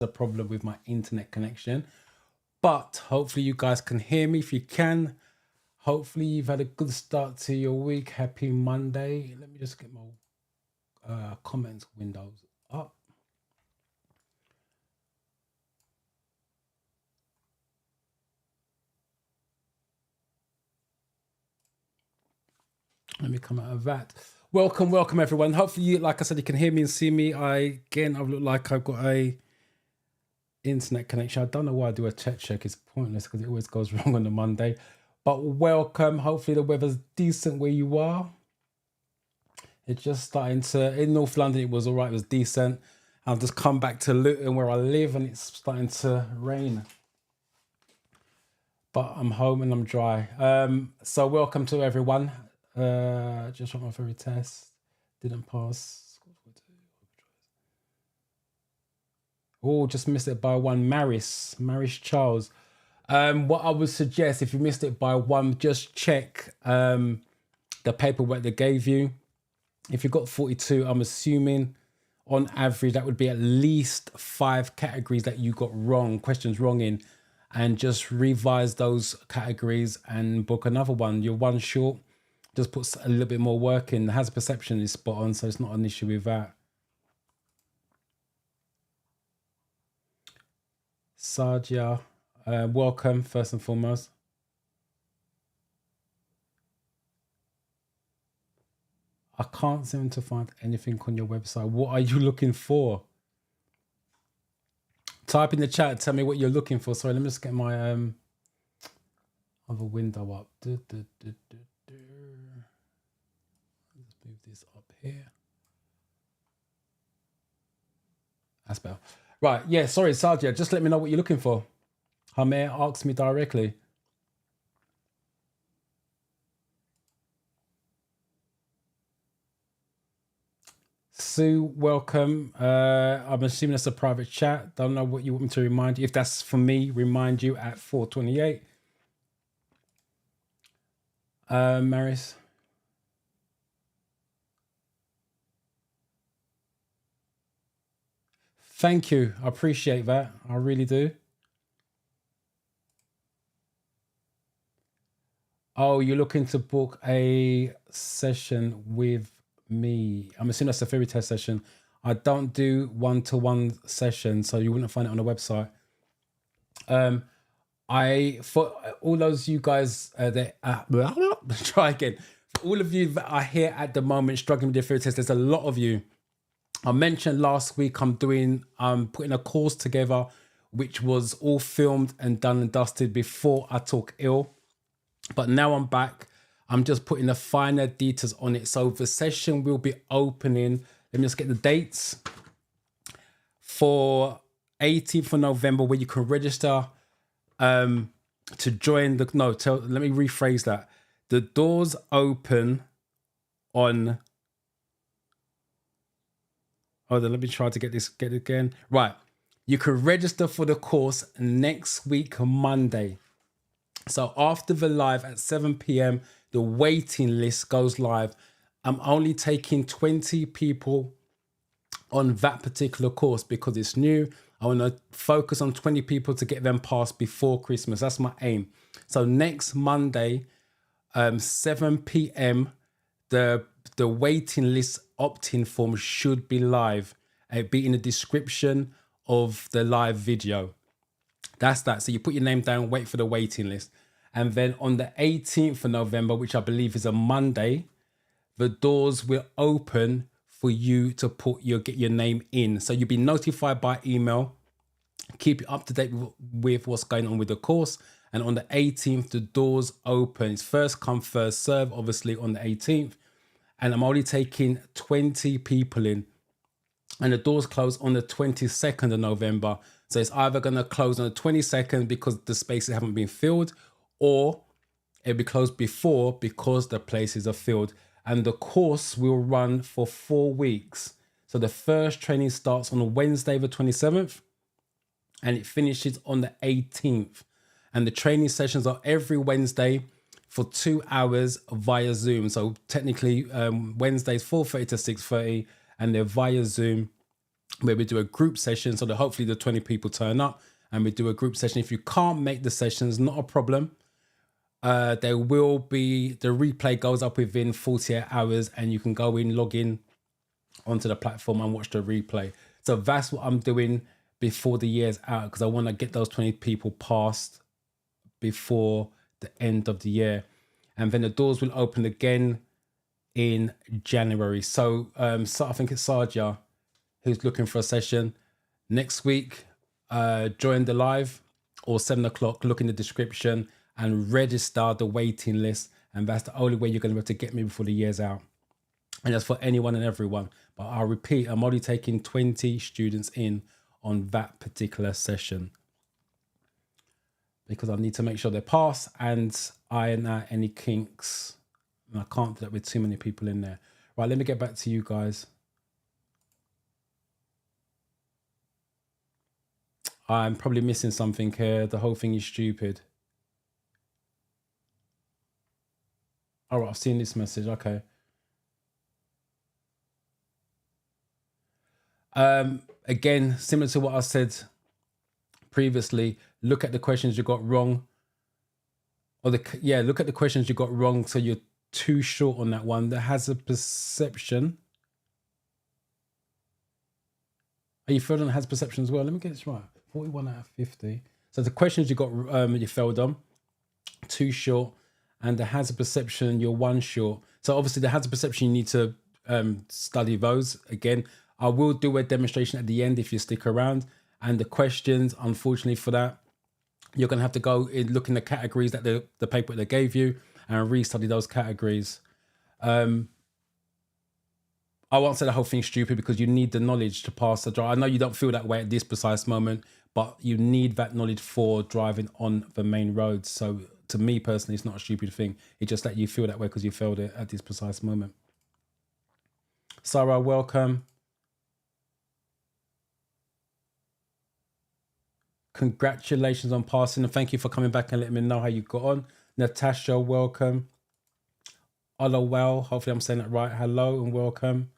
a problem with my internet connection, but hopefully you guys can hear me. If you can, hopefully you've had a good start to your week. Happy Monday. Let me just get my comments windows up. Let me come out of that. Welcome everyone. Hopefully, like I said, you can hear me and see me. I look like I've got a internet connection. I don't know why I do a tech check. It's pointless because it always goes wrong on a Monday. But welcome. Hopefully the weather's decent where you are. It's just starting to, in North London, it was all right. It was decent. I've just come back to Luton where I live and it's starting to rain. But I'm home and I'm dry. So welcome to everyone. Just wrote my very test. Didn't pass. Oh, just missed it by one. Maris Charles. What I would suggest, if you missed it by one, just check the paperwork they gave you. If you got 42, I'm assuming on average that would be at least 5 categories that you got wrong, questions wrong in, and just revise those categories and book another one. You're one short. Just put a little bit more work in. The hazard perception is spot on, so it's not an issue with that. Sadia, welcome first and foremost. I can't seem to find anything on your website. What are you looking for? Type in the chat. Tell me what you're looking for. Sorry, let me just get my other window up. Let's move this up here. That's better. Right, yeah, sorry, Sadia. Just let me know what you're looking for. Hamer asked me directly. Sue, welcome. I'm assuming that's a private chat. Don't know what you want me to remind you. If that's for me, remind you at 4:28. Maris. Thank you. I appreciate that. I really do. Oh, you're looking to book a session with me. I'm assuming that's a theory test session. I don't do one-to-one sessions, so you wouldn't find it on the website. For all those you guys that try again. For all of you that are here at the moment struggling with the theory test, there's a lot of you. I mentioned last week I'm putting a course together which was all filmed and done and dusted before I took ill. But now I'm back. I'm just putting the finer details on it. So the session will be opening. Let me just get the dates. For 18th of November, where you can register to join the... let me rephrase that. The doors open on... Hold on, let me try to get it again. Right. You can register for the course next week, Monday. So after the live at 7 p.m., the waiting list goes live. I'm only taking 20 people on that particular course because it's new. I want to focus on 20 people to get them passed before Christmas. That's my aim. So next Monday, 7 p.m., the waiting list opt-in form should be live. It'll be in the description of the live video. That's that. So you put your name down, wait for the waiting list. And then on the 18th of November, which I believe is a Monday, the doors will open for you to get your name in. So you'll be notified by email. Keep up to date with what's going on with the course. And on the 18th, the doors open. It's first come, first serve, obviously, on the 18th. And I'm only taking 20 people in. And the doors close on the 22nd of November. So it's either going to close on the 22nd because the spaces haven't been filled, or it'll be closed before because the places are filled. And the course will run for 4 weeks. So the first training starts on Wednesday, the 27th, and it finishes on the 18th. And the training sessions are every Wednesday for 2 hours via Zoom. So technically Wednesdays 4:30 to 6:30, and they're via Zoom. where we do a group session so that hopefully the 20 people turn up and we do a group session. If you can't make the sessions, not a problem. There will be, the replay goes up within 48 hours and you can go in, log in onto the platform and watch the replay. So that's what I'm doing before the year's out, because I want to get those 20 people passed before the end of the year. And then the doors will open again in January. So, so I think it's Sarja who's looking for a session next week. Join the live or 7 o'clock, look in the description and register the waiting list. And that's the only way you're going to be able to get me before the year's out. And that's for anyone and everyone. But I'll repeat, I'm only taking 20 students in on that particular session, because I need to make sure they pass and iron out any kinks. And I can't do that with too many people in there. Right, let me get back to you guys. I'm probably missing something here. The whole thing is stupid. All right, I've seen this message. Okay. Again, similar to what I said previously, look at the questions you got wrong. Or look at the questions you got wrong. So you're too short on that one. That has a perception. Are you filled on has perception as well? Let me get this right. 41 out of 50. So the questions you got you failed on, too short, and the has a perception you're one short. So obviously the has a perception you need to study those again. I will do a demonstration at the end if you stick around. And the questions, unfortunately for that, you're going to have to go in, look in the categories that the paper they gave you and restudy those categories. I won't say the whole thing's stupid, because you need the knowledge to pass the drive. I know you don't feel that way at this precise moment, but you need that knowledge for driving on the main roads. So to me personally, it's not a stupid thing. It's just that you feel that way because you failed it at this precise moment. Sarah, welcome. Congratulations on passing, and thank you for coming back and letting me know how you got on. Natasha, welcome. Olawell, hopefully I'm saying that right. Hello and welcome.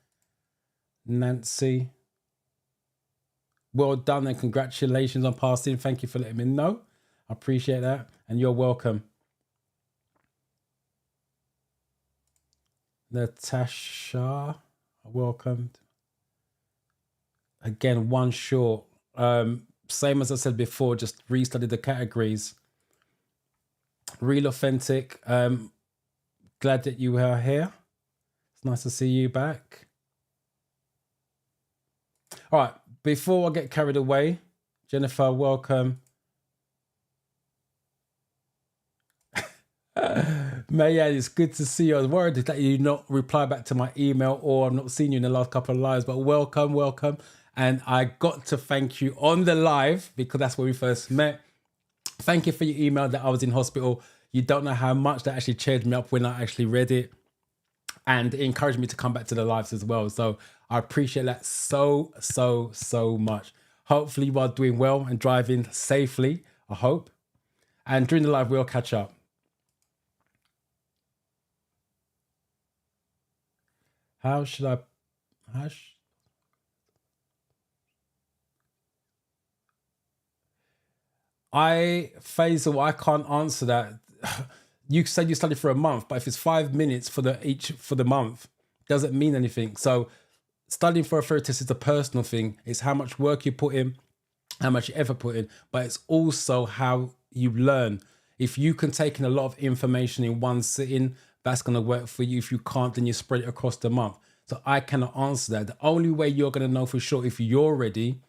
Nancy, well done and congratulations on passing. Thank you for letting me know. I appreciate that, and you're welcome. Natasha, welcome. Again, one short. Same as I said before, just restudy the categories. Real authentic. Glad that you are here. It's nice to see you back. All right, before I get carried away, Jennifer, welcome. Maya, it's good to see you. I was worried that you not reply back to my email, or I've not seen you in the last couple of lives, but welcome. And I got to thank you on the live, because that's where we first met. Thank you for your email that I was in hospital. You don't know how much that actually cheered me up when I actually read it, and it encouraged me to come back to the lives as well. So I appreciate that so much. Hopefully you are doing well and driving safely, I hope. And during the live, we'll catch up. Faisal, I can't answer that. You said you studied for a month, but if it's 5 minutes for the month, doesn't mean anything. So studying for a theory test is a personal thing. It's how much work you put in, how much you ever put in, but it's also how you learn. If you can take in a lot of information in one sitting, that's going to work for you. If you can't, then you spread it across the month. So I cannot answer that. The only way you're going to know for sure if you're ready,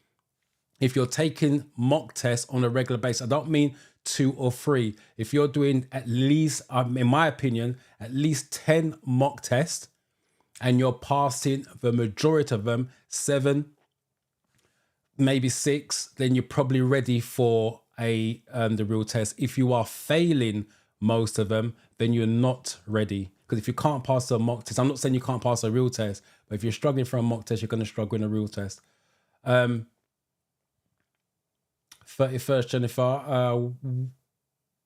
if you're taking mock tests on a regular basis, I don't mean 2 or 3. If you're doing at least, in my opinion, at least 10 mock tests, and you're passing the majority of them, 7, maybe 6, then you're probably ready for the real test. If you are failing most of them, then you're not ready. Because if you can't pass a mock test, I'm not saying you can't pass a real test, but if you're struggling for a mock test, you're going to struggle in a real test. 31st, Jennifer.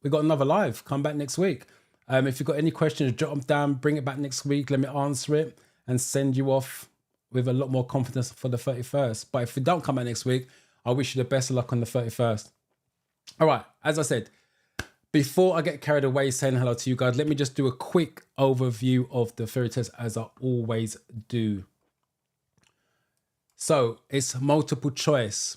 We got another live. Come back next week. If you've got any questions, jot them down, bring it back next week. Let me answer it and send you off with a lot more confidence for the 31st. But if we don't come back next week, I wish you the best of luck on the 31st. All right, as I said, before I get carried away saying hello to you guys, let me just do a quick overview of the theory test as I always do. So it's multiple choice.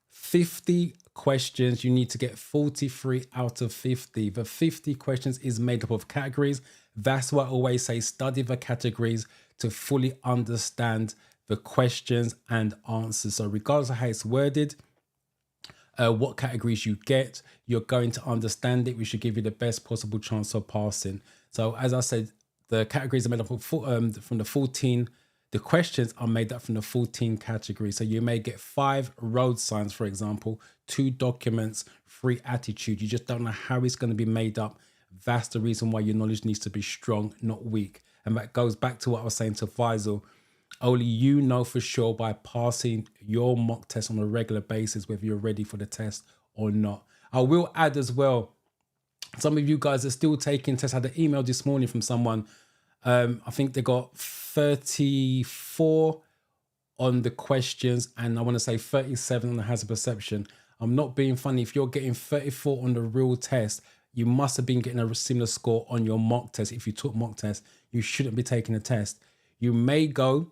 50 questions. You need to get 43 out of 50. The 50 questions is made up of categories. That's why I always say study the categories to fully understand the questions and answers. So regardless of how it's worded, what categories you get, you're going to understand it. We should give you the best possible chance of passing. So as I said, the categories are made up of from the 14. The questions are made up from the 14 categories. So you may get 5 road signs, for example, 2 documents, 3 attitude. You just don't know how it's going to be made up. That's the reason why your knowledge needs to be strong, not weak. And that goes back to what I was saying to Faisal. Only you know for sure by passing your mock test on a regular basis whether you're ready for the test or not. I will add as well, some of you guys are still taking tests. I had an email this morning from someone. I think they got 34 on the questions and I want to say 37 on the hazard perception. I'm not being funny. If you're getting 34 on the real test, you must have been getting a similar score on your mock test. If you took mock test, you shouldn't be taking a test. You may go,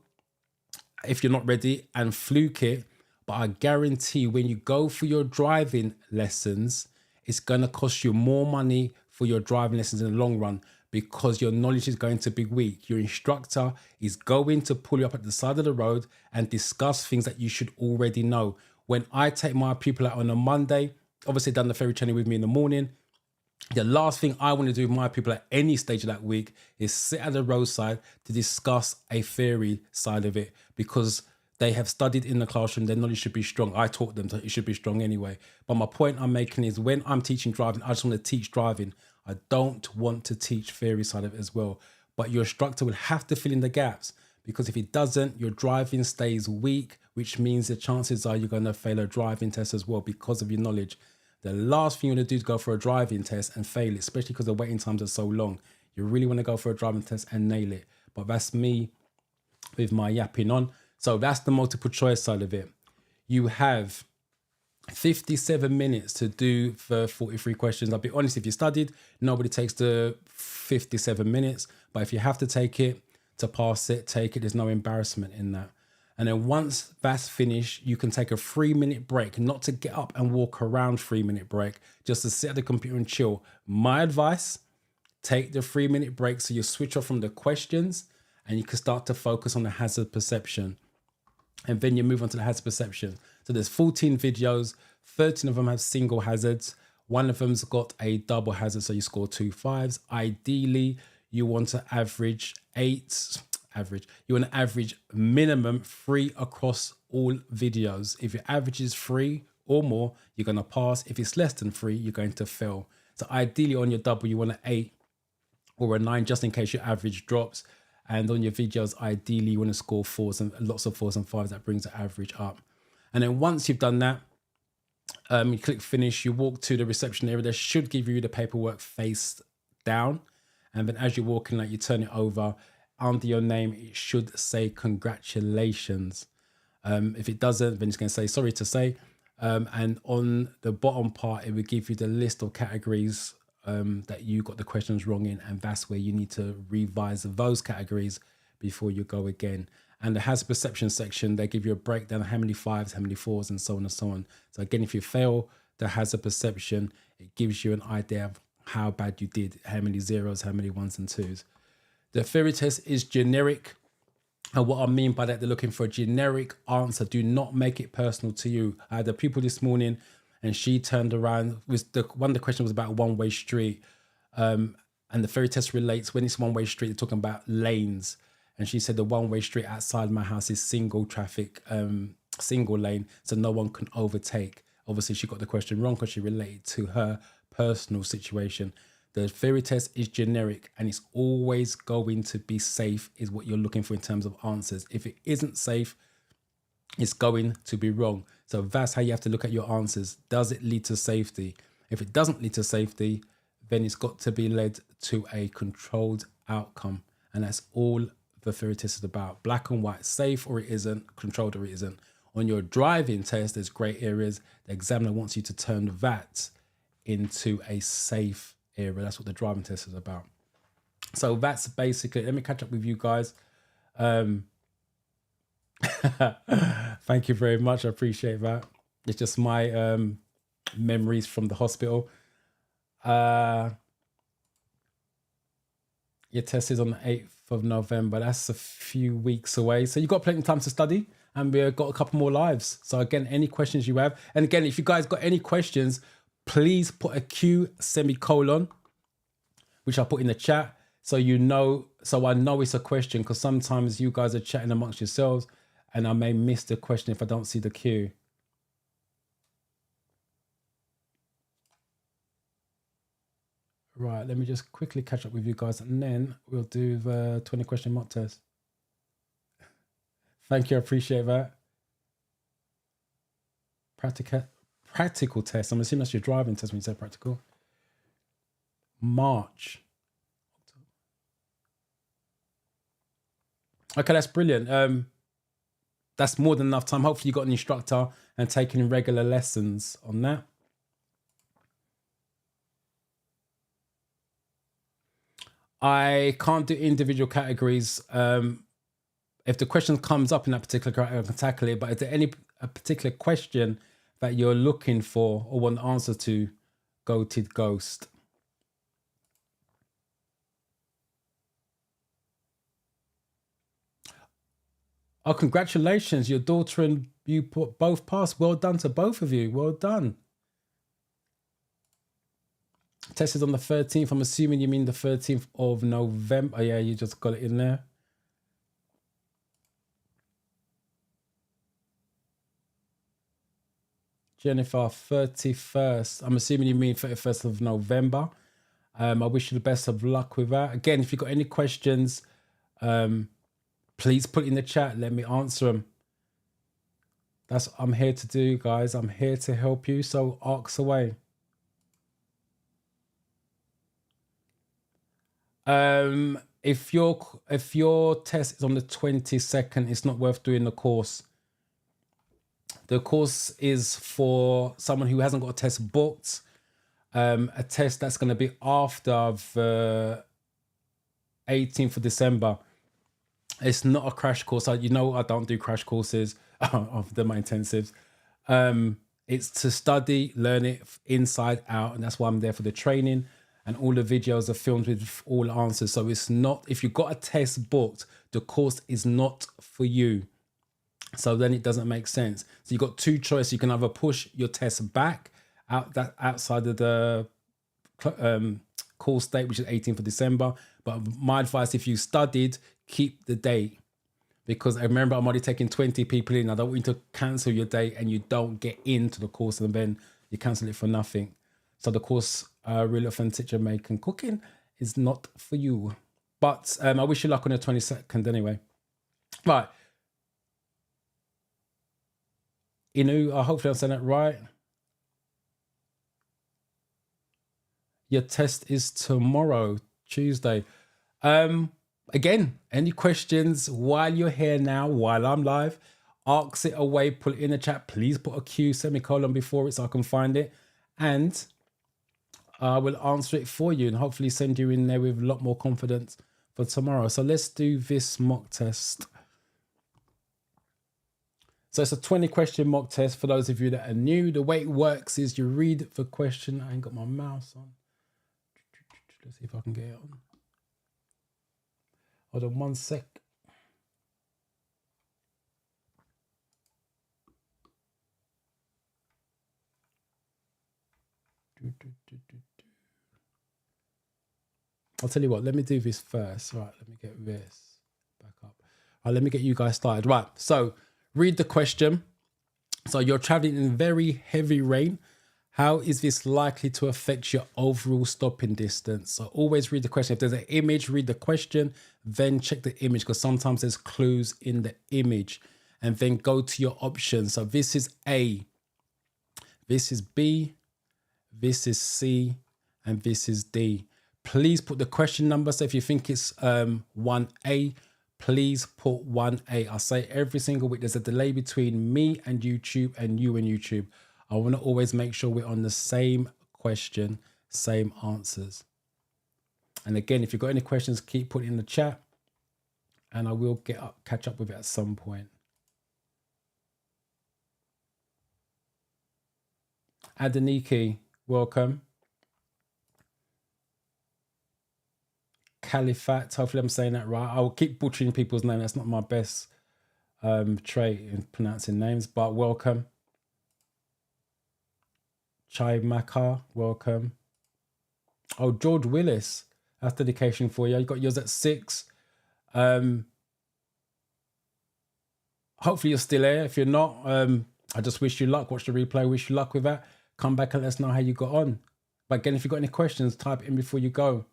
if you're not ready, and fluke it, but I guarantee when you go for your driving lessons, it's going to cost you more money for your driving lessons in the long run because your knowledge is going to be weak. Your instructor is going to pull you up at the side of the road and discuss things that you should already know. When I take my pupil out on a Monday, obviously done the ferry training with me in the morning, the last thing I want to do with my people at any stage of that week is sit at the roadside to discuss a theory side of it because they have studied in the classroom. Their knowledge should be strong. I taught them, so it should be strong anyway. But my point I'm making is when I'm teaching driving, I just want to teach driving. I don't want to teach theory side of it as well. But your instructor will have to fill in the gaps because if he doesn't, your driving stays weak, which means the chances are you're going to fail a driving test as well because of your knowledge. The last thing you want to do is go for a driving test and fail it, especially because the waiting times are so long. You really want to go for a driving test and nail it. But that's me with my yapping on. So that's the multiple choice side of it. You have 57 minutes to do the 43 questions. I'll be honest, if you studied, nobody takes the 57 minutes. But if you have to take it to pass it, take it. There's no embarrassment in that. And then once that's finished, you can take a 3-minute break, not to get up and walk around 3-minute break, just to sit at the computer and chill. My advice, take the 3-minute break so you switch off from the questions and you can start to focus on the hazard perception. And then you move on to the hazard perception. So there's 14 videos, 13 of them have single hazards. One of them's got a double hazard, so you score 2 5s. Ideally, you want to average you want to average minimum 3 across all videos. If your average is 3 or more, you're going to pass. If it's less than 3, you're going to fail. So ideally on your double, you want an 8 or a 9, just in case your average drops. And on your videos, ideally you want to score 4s and lots of 4s and 5s. That brings the average up. And then once you've done that, you click finish, you walk to the reception area. They should give you the paperwork face down. And then as you're walking, like, you turn it over. Under your name, it should say congratulations. If it doesn't, then it's going to say sorry to say. And on the bottom part, it will give you the list of categories that you got the questions wrong in. And that's where you need to revise those categories before you go again. And the hazard perception section, they give you a breakdown of how many 5s, how many 4s, and so on and so on. So again, if you fail the hazard perception, it gives you an idea of how bad you did, how many 0s, how many 1s and 2s. The theory test is generic. And what I mean by that, they're looking for a generic answer. Do not make it personal to you. I had a pupil this morning and she turned around. One of the questions was about a one-way street. And the theory test relates, when it's one-way street, they're talking about lanes. And she said the one-way street outside my house is single traffic, single lane, so no one can overtake. Obviously, she got the question wrong because she related to her personal situation. The theory test is generic and it's always going to be safe is what you're looking for in terms of answers. If it isn't safe, it's going to be wrong. So that's how you have to look at your answers. Does it lead to safety? If it doesn't lead to safety, then it's got to be led to a controlled outcome. And that's all the theory test is about. Black and white, safe or it isn't, controlled or it isn't. On your driving test, there's grey areas. The examiner wants you to turn that into a safe area. That's what the driving test is about. So that's basically, let me catch up with you guys. Thank you very much. I appreciate that. It's just my memories from the hospital. Your test is on the 8th of November. That's a few weeks away. So you've got plenty of time to study, and we've got a couple more lives. So again, any questions you have. And again, if you guys got any questions, please put a Q semicolon, which I'll put in the chat. So you know, so I know it's a question, because sometimes you guys are chatting amongst yourselves and I may miss the question if I don't see the Q. Right, let me just quickly catch up with you guys and then we'll do the 20 question mock test. Thank you, I appreciate that. Practical test. I'm assuming that's your driving test when you say practical. March. Okay, that's brilliant. That's more than enough time. Hopefully you got an instructor and taking regular lessons on that. I can't do individual categories. If the question comes up in that particular category, I can tackle it. But is there any particular question that you're looking for or want the answer to? Goated Ghost. Oh, congratulations. Your daughter and you both passed. Well done to both of you. Well done. Test is on the 13th. I'm assuming you mean the 13th of November. Oh, yeah, you just got it in there. Jennifer, 31st. I'm assuming you mean 31st of November. I wish you the best of luck with that. Again, if you've got any questions, please put it in the chat. Let me answer them. That's what I'm here to do, guys. I'm here to help you. So ask away. If your test is on the 22nd, it's not worth doing the course. The course is for someone who hasn't got a test booked. A test that's going to be after the 18th of December. It's not a crash course. I don't do crash courses of my intensives. It's to study, learn it inside out, and that's why I'm there for the training. And all the videos are filmed with all the answers. So it's not, if you've got a test booked, the course is not for you. So then it doesn't make sense. So you've got two choices. You can either push your test back outside of the course date, which is 18th of December. But my advice, if you studied, keep the date. Because I remember I'm already taking 20 people in. I don't want you to cancel your date and you don't get into the course and then you cancel it for nothing. So the course, Real Authentic Jamaican Cooking, is not for you. But I wish you luck on the 22nd anyway. Right. Inu, hopefully I'm saying that right. Your test is tomorrow, Tuesday. Again, any questions while you're here now, while I'm live, ask it away, put it in the chat. Please put a Q semicolon before it so I can find it. And I will answer it for you and hopefully send you in there with a lot more confidence for tomorrow. So let's do this mock test. So it's a 20 question mock test for those of you that are new. The way it works is you read the question. I ain't got my mouse on. Let's see if I can get it on. Hold on one sec. I'll tell you what, let me do this first. Right, let me get this back up. All right, let me get you guys started. Right, so read the question. So you're traveling in very heavy rain. How is this likely to affect your overall stopping distance? So always read the question. If there's an image, read the question, then check the image because sometimes there's clues in the image. And then go to your options. So this is A, this is B, this is C, and this is D. Please put the question number. So if you think it's 1A, please put 1A. I say every single week, there's a delay between me and YouTube and you and YouTube. I want to always make sure we're on the same question, same answers. And again, if you've got any questions, keep putting in the chat and I will catch up with it at some point. Adeniki, welcome. Califat, hopefully I'm saying that right. I will keep butchering people's names. That's not my best trait in pronouncing names, but welcome. Chai Makar, welcome. Oh, George Willis, that's dedication for you. You got yours at 6. Hopefully you're still here. If you're not, I just wish you luck. Watch the replay. Wish you luck with that. Come back and let us know how you got on. But again, if you've got any questions, type in before you go.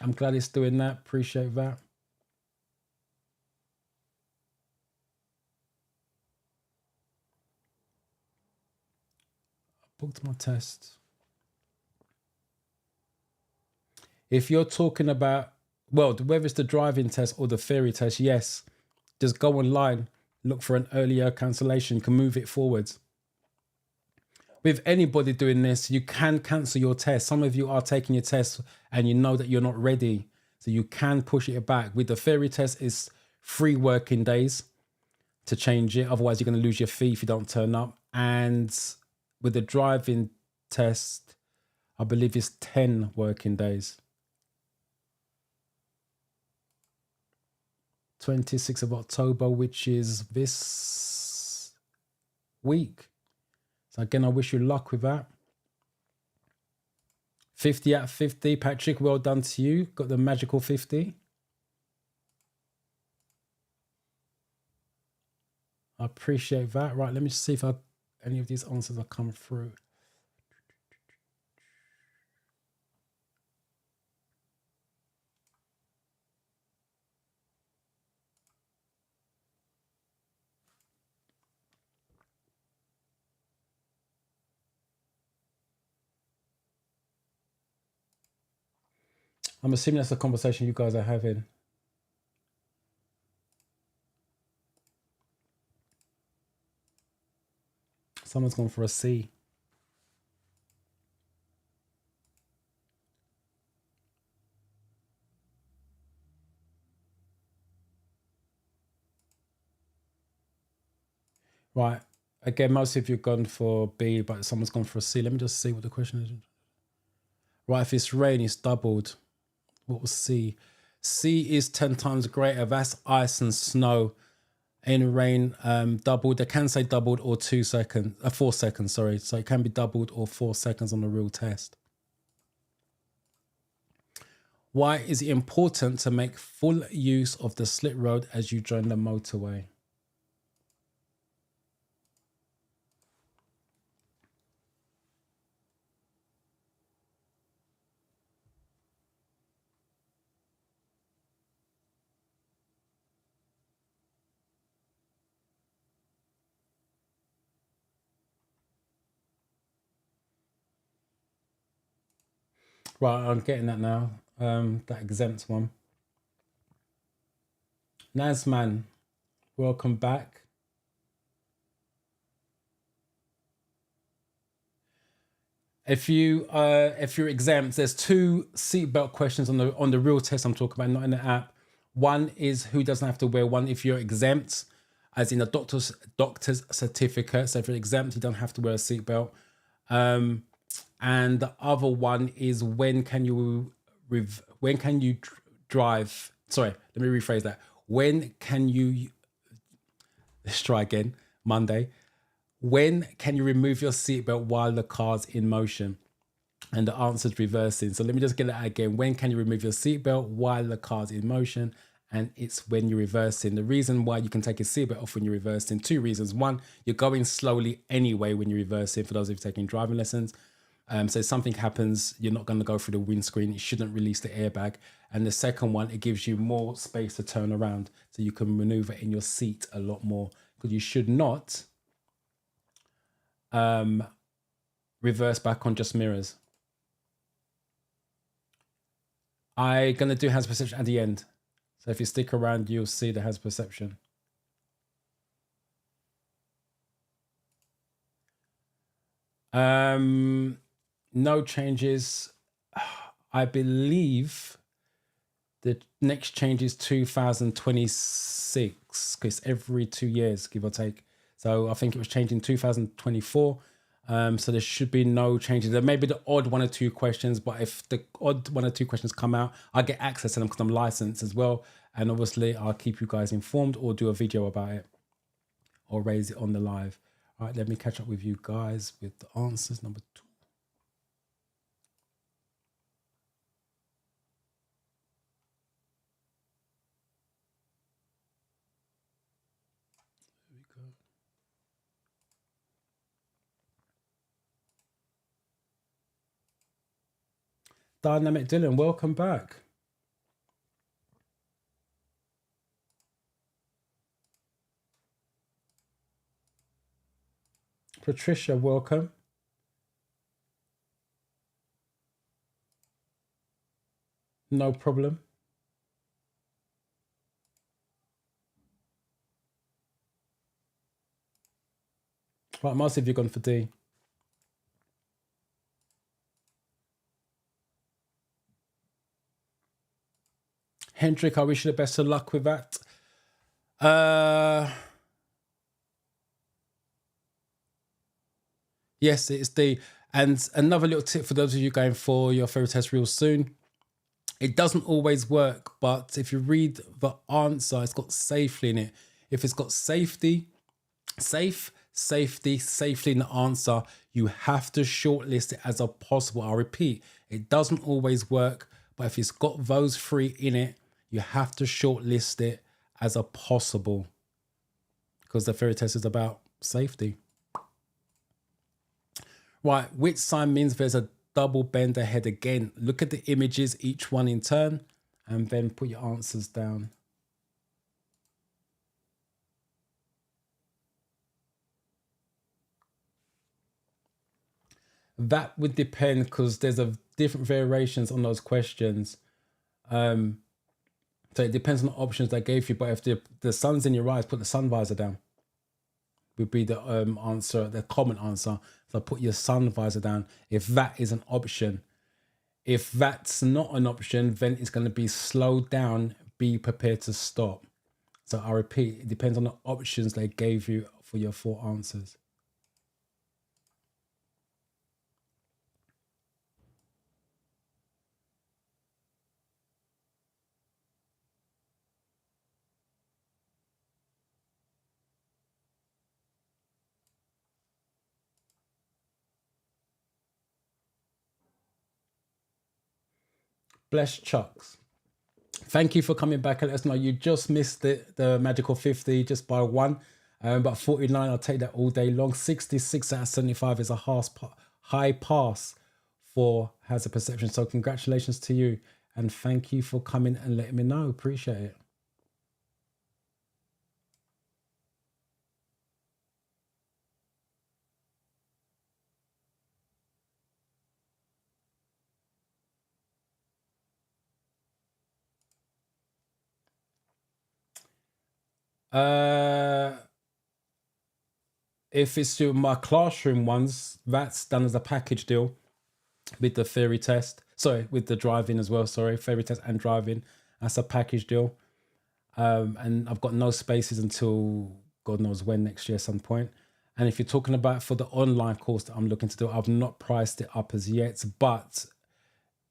I'm glad it's doing that. Appreciate that. I booked my test. If you're talking about, well, whether it's the driving test or the theory test, yes, just go online, look for an earlier cancellation. You can move it forwards. With anybody doing this, you can cancel your test. Some of you are taking your test and you know that you're not ready. So you can push it back. With the theory test, it's 3 working days to change it. Otherwise, you're going to lose your fee if you don't turn up. And with the driving test, I believe it's 10 working days. 26th of October, which is this week. So again, I wish you luck with that. 50 out of 50. Patrick, well done to you. Got the magical 50. I appreciate that. Right, let me just see if any of these answers have come through. I'm assuming that's the conversation you guys are having. Someone's gone for a C. Right. Again, most of you have gone for B, but someone's gone for a C. Let me just see what the question is. Right, if it's rain, it's doubled. What was C? C is 10 times greater. That's ice and snow. In rain, doubled. They can say doubled or 4 seconds, sorry. So it can be doubled or 4 seconds on the real test. Why is it important to make full use of the slit road as you join the motorway? Right, I'm getting that now. That exempt one. Nazman, welcome back. If you're exempt, there's 2 seatbelt questions on the real test I'm talking about, not in the app. One is who doesn't have to wear one if you're exempt, as in a doctor's certificate. So if you're exempt, you don't have to wear a seatbelt. And the other one is when can you drive? Sorry, let me rephrase that. When can you? Let's try again. Monday. When can you remove your seatbelt while the car's in motion? And the answer is reversing. So let me just get that again. When can you remove your seatbelt while the car's in motion? And it's when you're reversing. The reason why you can take your seatbelt off when you're reversing, 2 reasons. One, you're going slowly anyway when you're reversing, for those of you taking driving lessons. So if something happens, you're not going to go through the windscreen. It shouldn't release the airbag. And the second one, it gives you more space to turn around. So you can maneuver in your seat a lot more. Because you should not reverse back on just mirrors. I'm going to do hazard perception at the end. So if you stick around, you'll see the hazard perception. No changes. I believe the next change is 2026, because every 2 years, give or take. So I think it was changed in 2024. So there should be no changes. There may be the odd 1 or 2 questions, but if the odd 1 or 2 questions come out, I get access to them because I'm licensed as well. And obviously, I'll keep you guys informed or do a video about it or raise it on the live. All right, let me catch up with you guys with the answers. Number 2. There we go. Dynamic Dylan, welcome back. Patricia, welcome. No problem. Right, Marcy, have you gone for D? Hendrik, I wish you the best of luck with that. Yes, it's D. And another little tip for those of you going for your fairy test real soon. It doesn't always work, but if you read the answer, it's got safely in it. If it's got safety in the answer, you have to shortlist it as a possible. I'll repeat, it doesn't always work, but if it's got those 3 in it, you have to shortlist it as a possible, because the fairy test is about safety. Right, which sign means there's a double bend ahead again? Look at the images, each one in turn, and then put your answers down. That would depend, because there's a different variations on those questions. So it depends on the options they gave you. But if the sun's in your eyes, put the sun visor down. Would be the answer, the common answer. So put your sun visor down if that is an option. If that's not an option, then it's going to be slowed down. Be prepared to stop. So I repeat, it depends on the options they gave you for your 4 answers. Bless Chucks. Thank you for coming back and let us know. You just missed the magical 50 just by 1. But 49, I'll take that all day long. 66 out of 75 is a high pass for hazard perception. So congratulations to you. And thank you for coming and letting me know. Appreciate it. If it's to my classroom ones, that's done as a package deal with the theory test. Sorry, with the driving as well. Sorry, theory test and driving. That's a package deal. And I've got no spaces until God knows when, next year some point. And if you're talking about for the online course that I'm looking to do, I've not priced it up as yet, but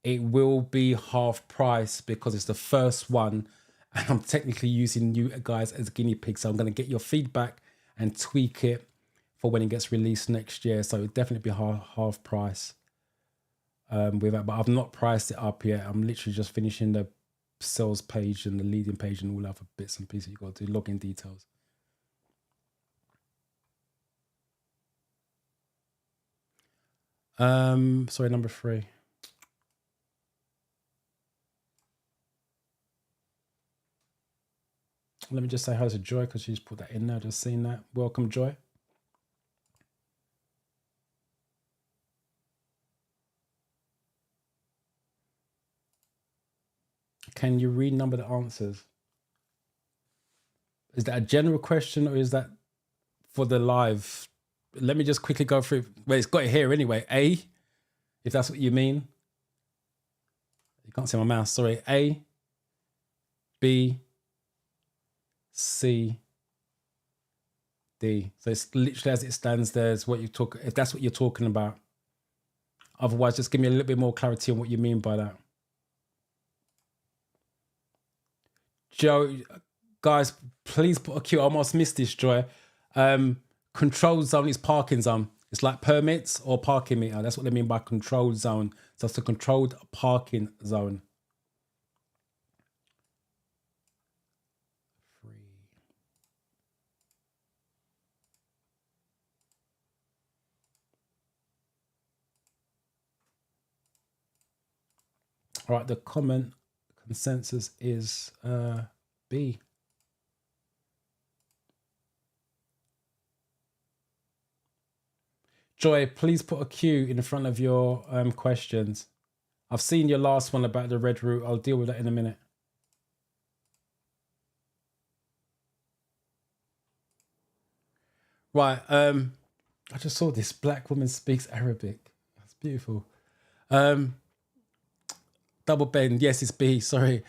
it will be half price because it's the first one. And I'm technically using you guys as guinea pigs. So I'm going to get your feedback and tweak it for when it gets released next year. So it'll definitely be half price with that. But I've not priced it up yet. I'm literally just finishing the sales page and the leading page and all other bits and pieces. You've got to do login details. Sorry, number 3. Let me just say hi to Joy because she's put that in there. Just seen that. Welcome, Joy. can you renumber the answers? Is that a general question or is that for the live? Let me just quickly go through. Well, it's got it here anyway. A, if that's what you mean. You can't see my mouse, sorry. A, B, C, D. So it's literally as it stands there is what you talk, if that's what you're talking about. Otherwise, just give me a little bit more clarity on what you mean by that. Joe, guys, please put a Q. I almost missed this, Joy. Control zone is parking zone. It's like permits or parking meter. That's what they mean by control zone. So it's a controlled parking zone. All right, the common consensus is B. Joy, please put a Q in front of your questions. I've seen your last one about the red route. I'll deal with that in a minute. Right, I just saw this black woman speaks Arabic. That's beautiful. Double bend, yes, it's B, sorry.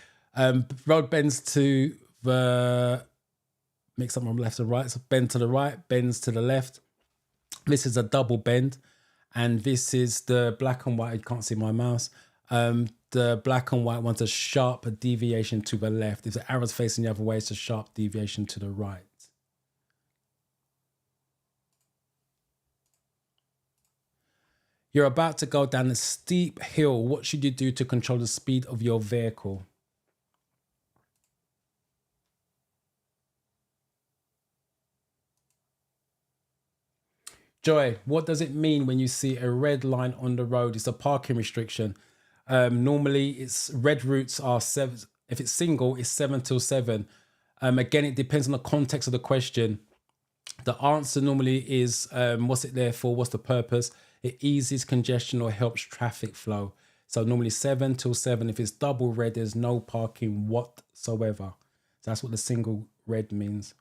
Road bends to the, mix up my left and right, so bend to the right, bends to the left. This is a double bend, and this is the black and white. You can't see my mouse. The black and white one's a sharp deviation to the left. If the arrow's facing the other way, it's a sharp deviation to the right. You're about to go down a steep hill. What should you do to control the speed of your vehicle? Joy, what does it mean when you see a red line on the road? It's a parking restriction. Normally, it's red routes are 7. If it's single, it's 7 till 7. Again, it depends on the context of the question. The answer normally is, what's it there for? What's the purpose? It eases congestion or helps traffic flow. So normally 7 till 7. If it's double red, there's no parking whatsoever. So that's what the single red means.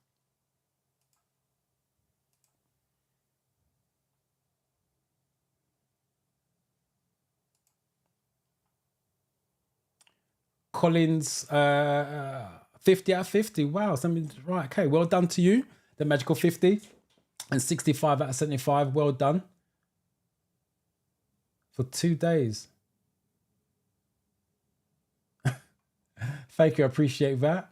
Collins, 50 out of 50. Wow, something right. Okay, well done to you. The magical 50. And 65 out of 75. Well done. For 2 days. Thank you, I appreciate that.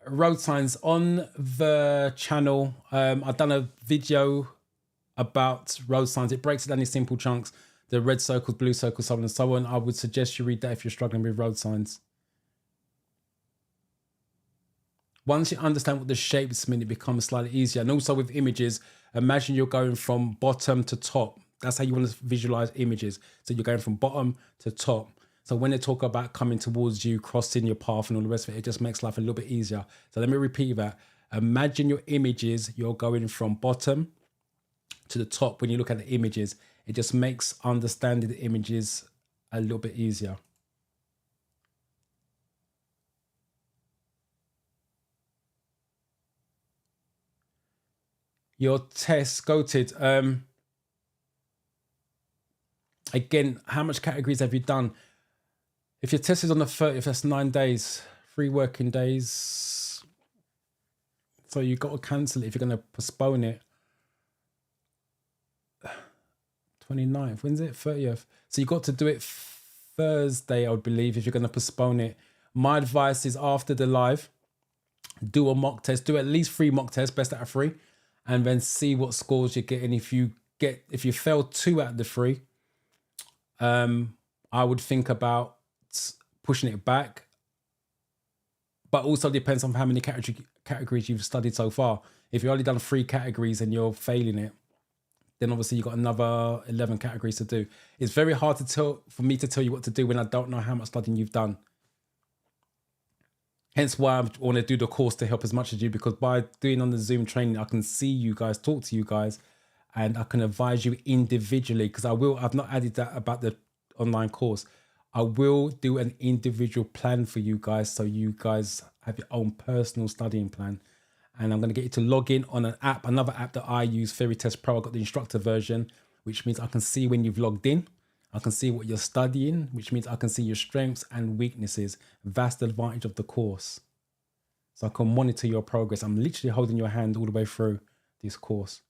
Road signs on the channel. I've done a video about road signs. It breaks it down in simple chunks. The red circles, blue circles, so on and so on. I would suggest you read that if you're struggling with road signs. Once you understand what the shapes mean, it becomes slightly easier. And also with images, imagine you're going from bottom to top. That's how you want to visualize images. So you're going from bottom to top. So when they talk about coming towards you, crossing your path and all the rest of it, it just makes life a little bit easier. So let me repeat that. Imagine your images, you're going from bottom to the top. When you look at the images, it just makes understanding the images a little bit easier. Your test, goated. Again, how much categories have you done? If your test is on the 30th, that's 9 days, 3 working days. So you've got to cancel it if you're going to postpone it. 29th, when's it? 30th. So you've got to do it Thursday, I would believe, if you're going to postpone it. My advice is after the live, do a mock test. Do at least 3 mock tests, best out of 3. And then see what scores you get. And if you fail 2 out of the 3, I would think about pushing it back. But also depends on how many categories you've studied so far. If you've only done 3 categories and you're failing it, then obviously you've got another 11 categories to do. It's very hard for me to tell you what to do when I don't know how much studying you've done. Hence why I want to do the course to help as much as you, because by doing on the Zoom training, I can see you guys, talk to you guys, and I can advise you individually, because I've not added that about the online course. I will do an individual plan for you guys, so you guys have your own personal studying plan. And I'm going to get you to log in on another app that I use, Theory Test Pro. I got the instructor version, which means I can see when you've logged in. I can see what you're studying, which means I can see your strengths and weaknesses. That's the advantage of the course. So I can monitor your progress. I'm literally holding your hand all the way through this course.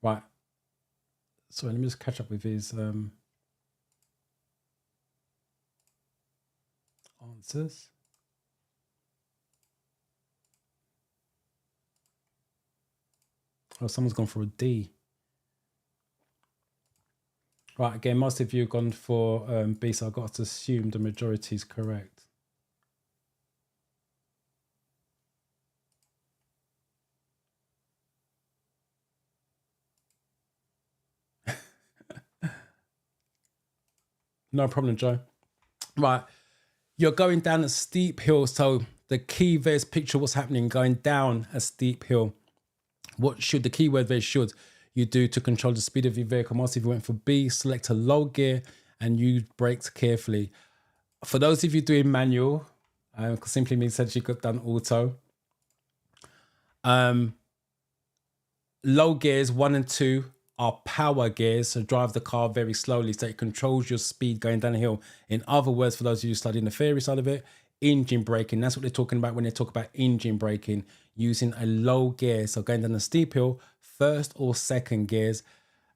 Right. So let me just catch up with his answers. Oh, someone's gone for a D. Right, again, most of you have gone for B, so I've got to assume the majority is correct. No problem, Joe. Right, you're going down a steep hill, so the key there is picture what's happening going down a steep hill. What should the keyword there should you do to control the speed of your vehicle? Most of you went for B, select a low gear and use brakes carefully. For those of you doing manual, simply means that you got done auto. Low gears 1 and 2 are power gears, so drive the car very slowly so it controls your speed going down the hill. In other words, for those of you studying the theory side of it, engine braking, that's what they're talking about when they talk about engine braking, using a low gear. So going down a steep hill, first or second gears,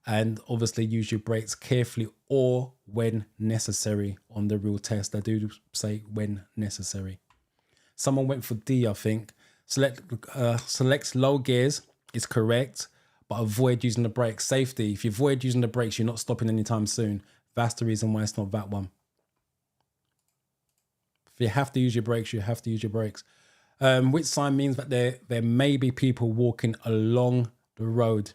and obviously use your brakes carefully or when necessary. On the real test, I do say when necessary. Someone went for D, I think. Select low gears is correct, but avoid using the brakes. Safety. If you avoid using the brakes, you're not stopping anytime soon. That's the reason why it's not that one. If you have to use your brakes, you have to use your brakes. Which sign means that there may be people walking along the road.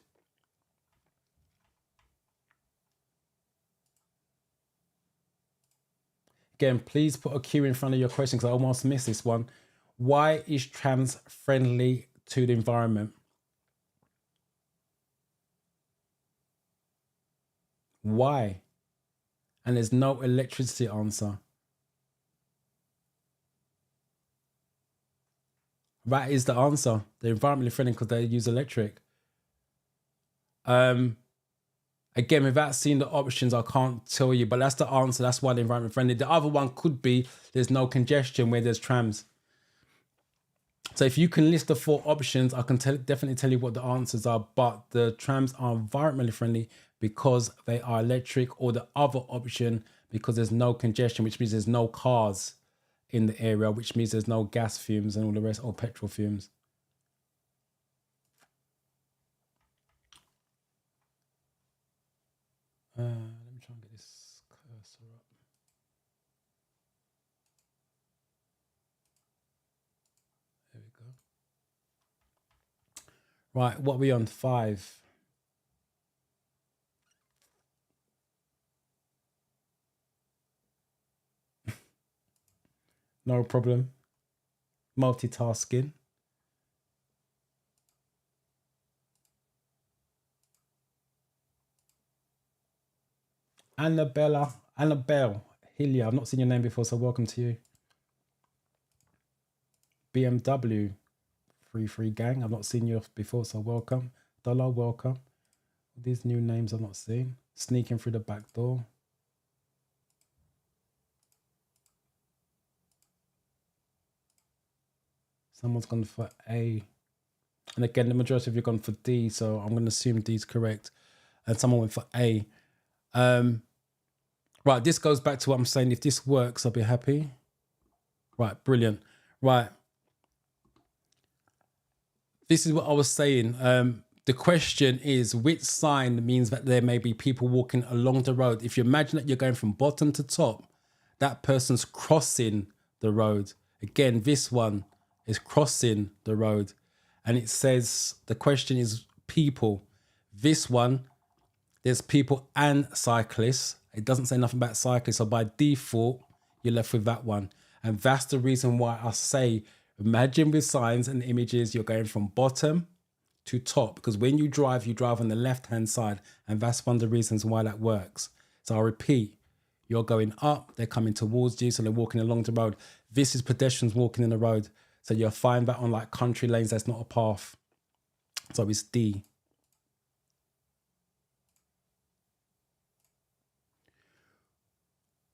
Again, please put a Q in front of your question because I almost missed this one. Why is trans friendly to the environment? Why? And there's no electricity answer. That is the answer. They're environmentally friendly because they use electric. Again, without seeing the options, I can't tell you, but that's the answer. That's why they're environment friendly. The other one could be there's no congestion where there's trams. So if you can list the 4 options, I can definitely tell you what the answers are, but the trams are environmentally friendly because they are electric, or the other option because there's no congestion, which means there's no cars in the area, which means there's no gas fumes and all the rest, or petrol fumes. Let me try and get this cursor up. There we go. Right, what are we on? 5. No problem. Multitasking. Annabelle Hillier. I've not seen your name before, so welcome to you. BMW 33 gang. I've not seen you before, so welcome. Dollar, welcome. These new names I've not seen. Sneaking through the back door. Someone's gone for A. And again, the majority of you have gone for D, so I'm going to assume D is correct. And someone went for A. Right, this goes back to what I'm saying. If this works, I'll be happy. Right, brilliant. Right. This is what I was saying. The question is, which sign means that there may be people walking along the road? If you imagine that you're going from bottom to top, that person's crossing the road. Again, this one is crossing the road. And it says, the question is people. This one, there's people and cyclists. It doesn't say nothing about cyclists. So by default, you're left with that one. And that's the reason why I say, imagine with signs and images, you're going from bottom to top, because when you drive on the left-hand side, and that's one of the reasons why that works. So I'll repeat, you're going up, they're coming towards you, so they're walking along the road. This is pedestrians walking in the road. So you'll find that on like country lanes, that's not a path. So it's D.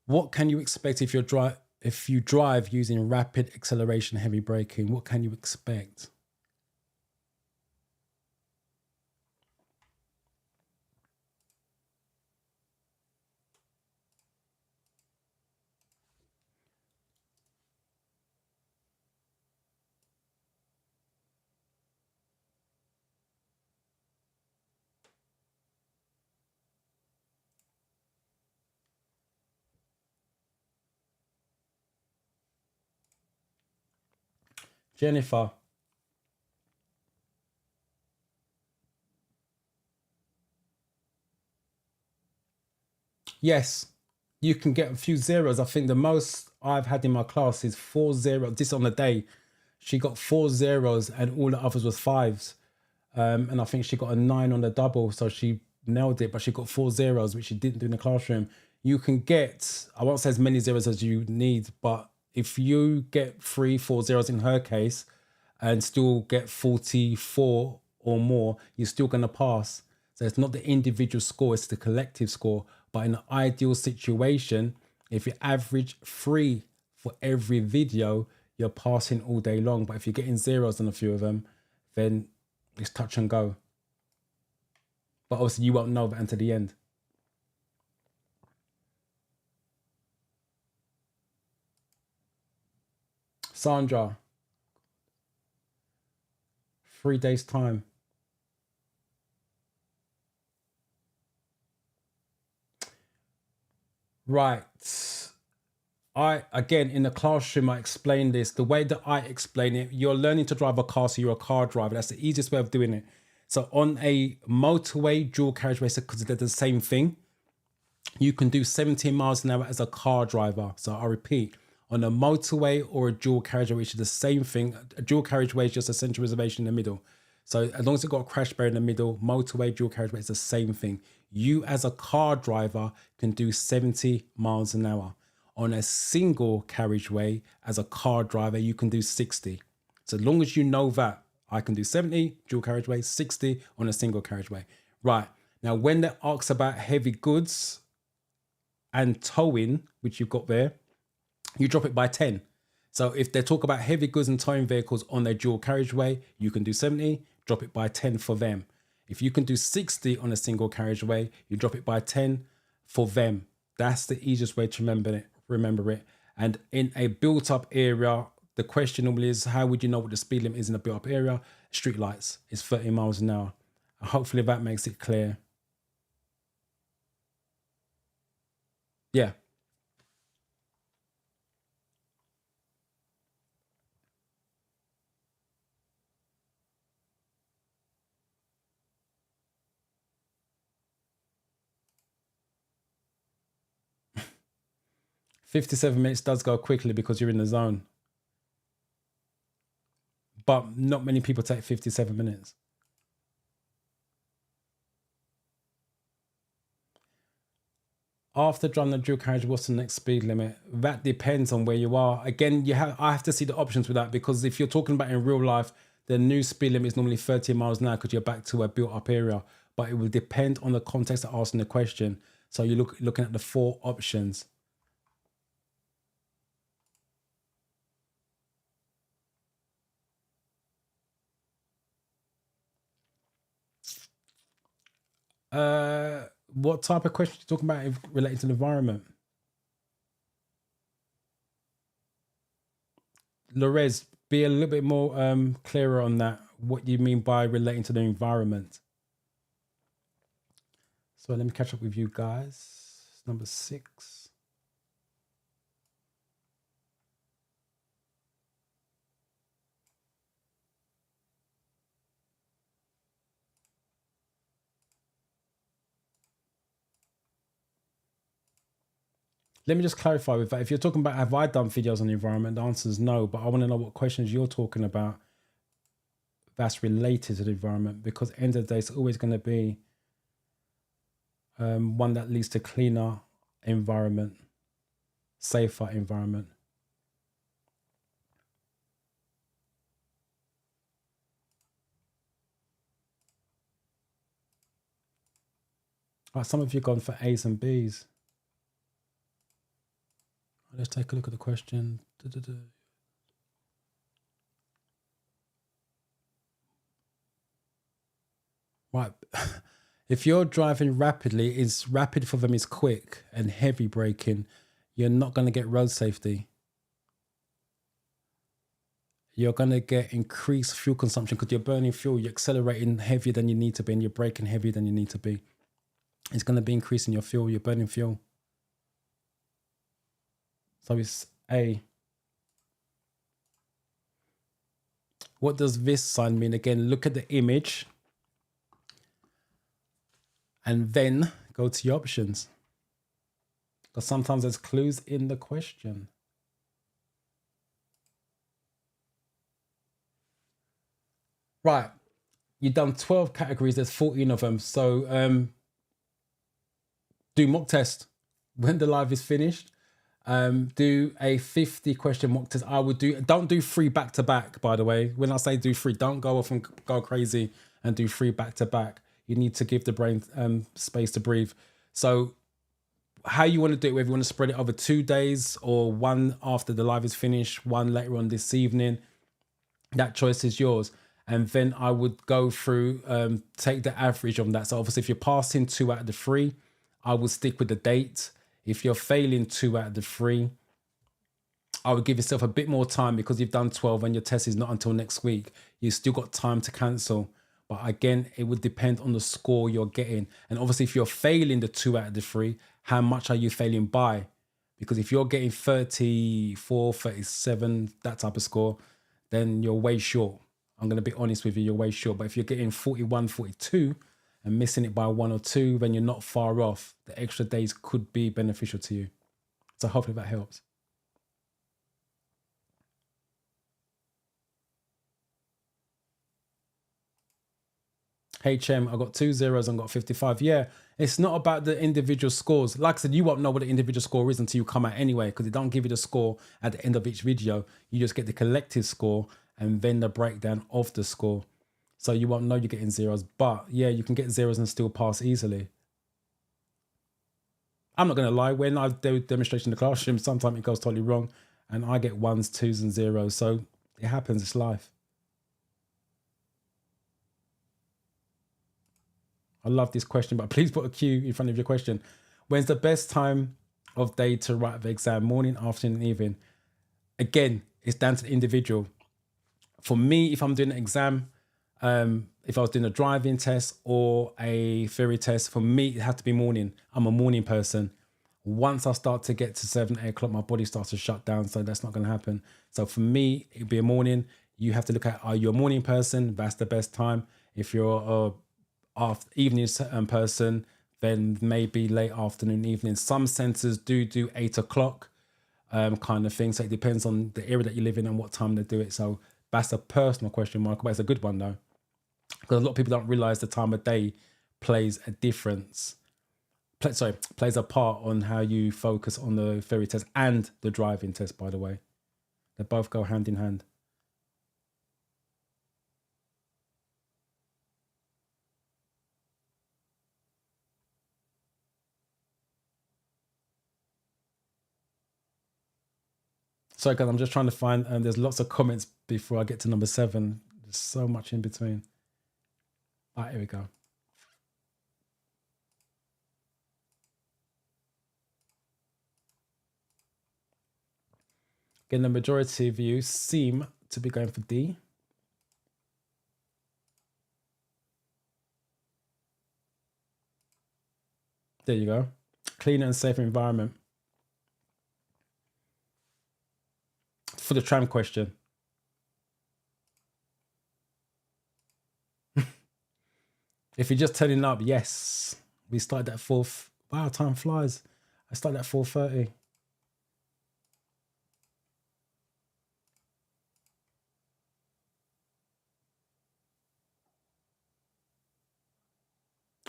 What can you expect if you drive using rapid acceleration, heavy braking? What can you expect? Jennifer. Yes, you can get a few zeros. I think the most I've had in my class is 4 zeros. This on the day, she got 4 zeros and all the others was fives. And I think she got a 9 on the double, so she nailed it, but she got 4 zeros, which she didn't do in the classroom. You can get, I won't say as many zeros as you need, but if you get 3, 4 zeros in her case and still get 44 or more, you're still going to pass. So it's not the individual score, it's the collective score. But in an ideal situation, if you average 3 for every video, you're passing all day long. But if you're getting zeros on a few of them, then it's touch and go. But obviously you won't know that until the end. Sandra, 3 days time. Right. Again, in the classroom, I explain this. The way that I explain it, you're learning to drive a car, so you're a car driver. That's the easiest way of doing it. So on a motorway, dual carriageway, because they're the same thing, you can do 17 miles an hour as a car driver. So I repeat, on a motorway or a dual carriageway, which is the same thing. A dual carriageway is just a central reservation in the middle. So as long as it's got a crash barrier in the middle, motorway, dual carriageway, it's the same thing. You as a car driver can do 70 miles an hour. On a single carriageway, as a car driver, you can do 60. So as long as you know that, I can do 70, dual carriageway, 60 on a single carriageway. Right. Now, when they ask about heavy goods and towing, which you've got there, you drop it by 10. So if they talk about heavy goods and towing vehicles on their dual carriageway, you can do 70, drop it by 10 for them. If you can do 60 on a single carriageway, you drop it by 10 for them. That's the easiest way to remember it. And in a built-up area, the question normally is, how would you know what the speed limit is in a built-up area? Street lights is 30 miles an hour. Hopefully that makes it clear. Yeah. $57 does go quickly because you're in the zone. But not many people take 57 minutes. After driving the dual carriage, what's the next speed limit? That depends on where you are. Again, I have to see the options with that, because if you're talking about in real life, the new speed limit is normally 30 miles an hour because you're back to a built up area. But it will depend on the context of asking the question. So you're looking at the 4 options. What type of question are you talking about related to the environment? Lorez, be a little bit more clearer on that. What you mean by relating to the environment? So let me catch up with you guys. Number 6. Let me just clarify with that. If you're talking about have I done videos on the environment, the answer is no. But I want to know what questions you're talking about that's related to the environment, because at the end of the day, it's always going to be one that leads to cleaner environment, safer environment. Right, some of you gone for A's and B's. Let's take a look at the question. Right. If you're driving rapidly, is rapid for them is quick and heavy braking, you're not going to get road safety. You're going to get increased fuel consumption because you're burning fuel. You're accelerating heavier than you need to be, and you're braking heavier than you need to be. It's going to be increasing your fuel. You're burning fuel. So it's A. What does this sign mean? Again, look at the image and then go to your options. Because sometimes there's clues in the question. Right. You've done 12 categories. There's 14 of them. So do mock test when the live is finished. Do a 50 question mock test. I would don't do 3 back to back, by the way. When I say do 3, don't go off and go crazy and do 3 back to back. You need to give the brain space to breathe. So how you want to do it, whether you want to spread it over 2 days or one after the live is finished, one later on this evening, that choice is yours. And then I would go through, take the average on that. So obviously if you're passing 2 out of the 3, I would stick with the date. If you're failing 2 out of the 3, I would give yourself a bit more time, because you've done 12 and your test is not until next week. You've still got time to cancel. But again, it would depend on the score you're getting. And obviously if you're failing the 2 out of the 3, how much are you failing by? Because if you're getting 34, 37, that type of score, then you're way short. I'm going to be honest with you, you're way short. But if you're getting 41, 42 and missing it by 1 or 2, then you're not far off. The extra days could be beneficial to you. So hopefully that helps. HM, I got 2 zeros and got 55. Yeah, it's not about the individual scores. Like I said, you won't know what the individual score is until you come out anyway, because they don't give you the score at the end of each video. You just get the collective score and then the breakdown of the score. So you won't know you're getting zeros. But yeah, you can get zeros and still pass easily. I'm not going to lie, when I do demonstration in the classroom, sometimes it goes totally wrong and I get 1s, 2s and 0s. So it happens, it's life. I love this question, but please put a Q in front of your question. When's the best time of day to write the exam? Morning, afternoon, evening? Again, it's down to the individual. For me, if I'm doing an exam, if I was doing a driving test or a theory test, for me, it has to be morning. I'm a morning person. Once I start to get to 7, 8 o'clock, my body starts to shut down. So that's not going to happen. So for me, it'd be a morning. You have to look at, are you a morning person? That's the best time. If you're a evening person, then maybe late afternoon, evening. Some centers do 8 o'clock kind of thing. So it depends on the area that you live in and what time they do it. So that's a personal question, Michael, but it's a good one though. Because a lot of people don't realize the time of day plays a difference. Plays a part on how you focus on the theory test and the driving test, by the way. They both go hand in hand. Sorry, guys, I'm just trying to find, there's lots of comments before I get to number 7. There's so much in between. All right, here we go. Again, the majority of you seem to be going for D. There you go. Cleaner and safer environment. For the tram question. If you're just turning up, yes. We started at 4. Wow, time flies. I started at 4:30.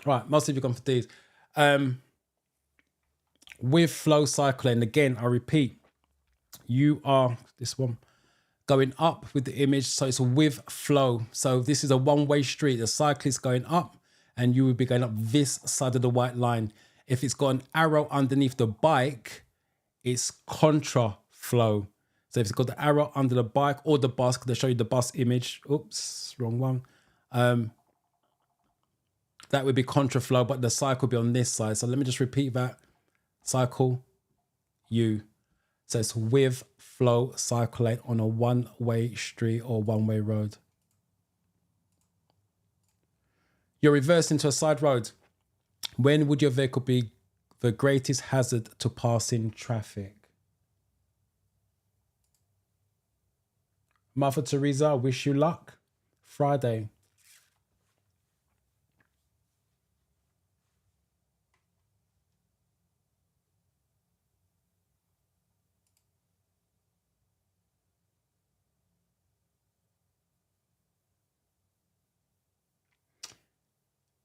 Right, most of you gone for these. With flow cycling, again, I repeat, you are this one going up with the image, so it's with flow. So this is a one-way street. The cyclist going up, and you would be going up this side of the white line. If it's got an arrow underneath the bike, it's contra flow. So if it's got the arrow under the bike or the bus, because they show you the bus image. Oops, wrong one. That would be contra flow, but the cycle would be on this side. So let me just repeat that. Cycle, you. So it's with flow cycling on a one-way street or one-way road. You're reversing to a side road. When would your vehicle be the greatest hazard to passing traffic? Mother Teresa, wish you luck. Friday.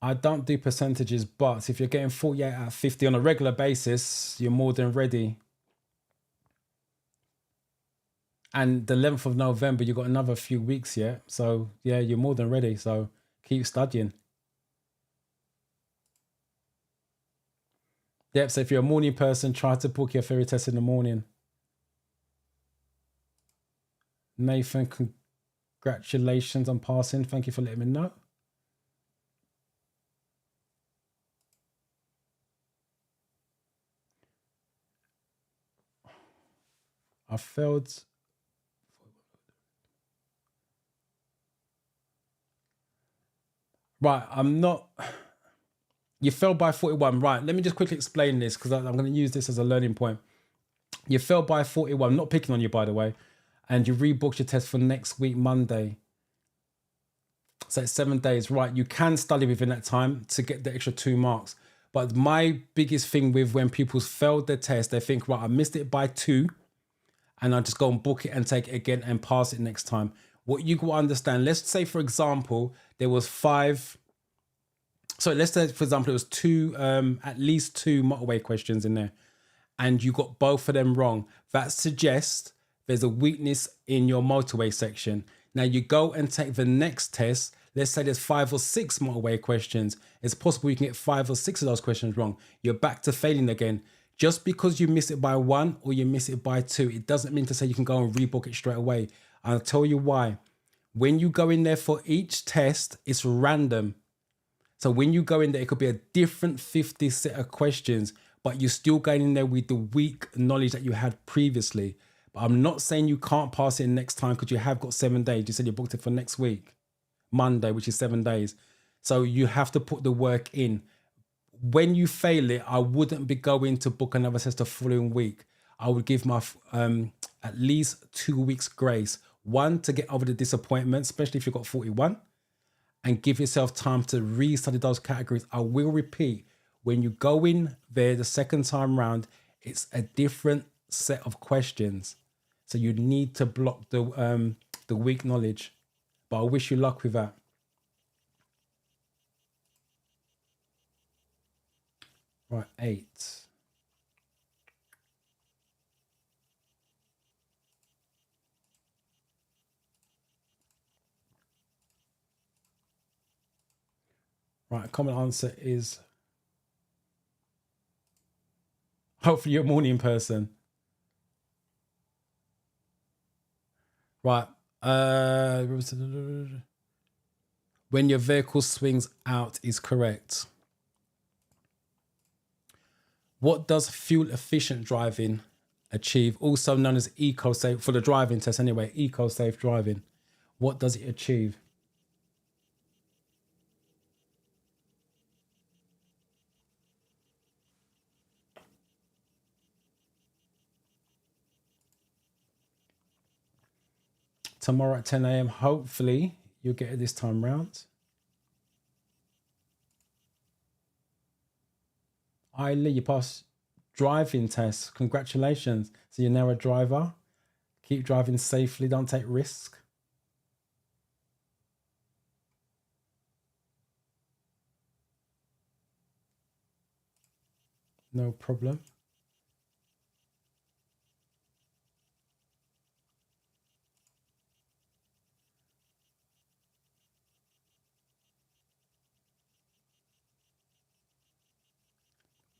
I don't do percentages, but if you're getting 48 out of 50 on a regular basis, you're more than ready. And the 11th of November, you've got another few weeks yet. So, yeah, you're more than ready. So keep studying. Yep, so if you're a morning person, try to book your theory test in the morning. Nathan, congratulations on passing. Thank you for letting me know. I failed. Right, I'm not. You failed by 41. Right, let me just quickly explain this because I'm going to use this as a learning point. You failed by 41. I'm not picking on you, by the way. And you rebooked your test for next week, Monday. So it's 7 days. Right, you can study within that time to get the extra 2 marks. But my biggest thing with when people failed their test, they think, right, I missed it by 2. And I just go and book it and take it again and pass it next time. What you got to understand, let's say, for example, there was 5. So let's say, for example, it was 2, at least 2 motorway questions in there. And you got both of them wrong. That suggests there's a weakness in your motorway section. Now you go and take the next test. Let's say there's 5 or 6 motorway questions. It's possible you can get 5 or 6 of those questions wrong. You're back to failing again. Just because you miss it by 1 or you miss it by 2, it doesn't mean to say you can go and rebook it straight away. I'll tell you why. When you go in there for each test, it's random. So when you go in there, it could be a different 50 set of questions, but you're still going in there with the weak knowledge that you had previously. But I'm not saying you can't pass it next time because you have got 7 days. You said you booked it for next week, Monday, which is 7 days. So you have to put the work in. When you fail it, I wouldn't be going to book another test the following week. I would give my at least 2 weeks grace. 1, to get over the disappointment, especially if you've got 41, and give yourself time to restudy those categories. I will repeat, when you go in there the second time round, it's a different set of questions. So you need to block the weak knowledge. But I wish you luck with that. Right, 8. Right, common answer is hopefully you're a morning person. Right. When your vehicle swings out is correct. What does fuel efficient driving achieve? Also known as eco-safe, for the driving test anyway, eco-safe driving. What does it achieve? Tomorrow at 10 a.m. Hopefully you'll get it this time round. Eileen, you passed driving test. Congratulations. So you're now a driver. Keep driving safely. Don't take risks. No problem.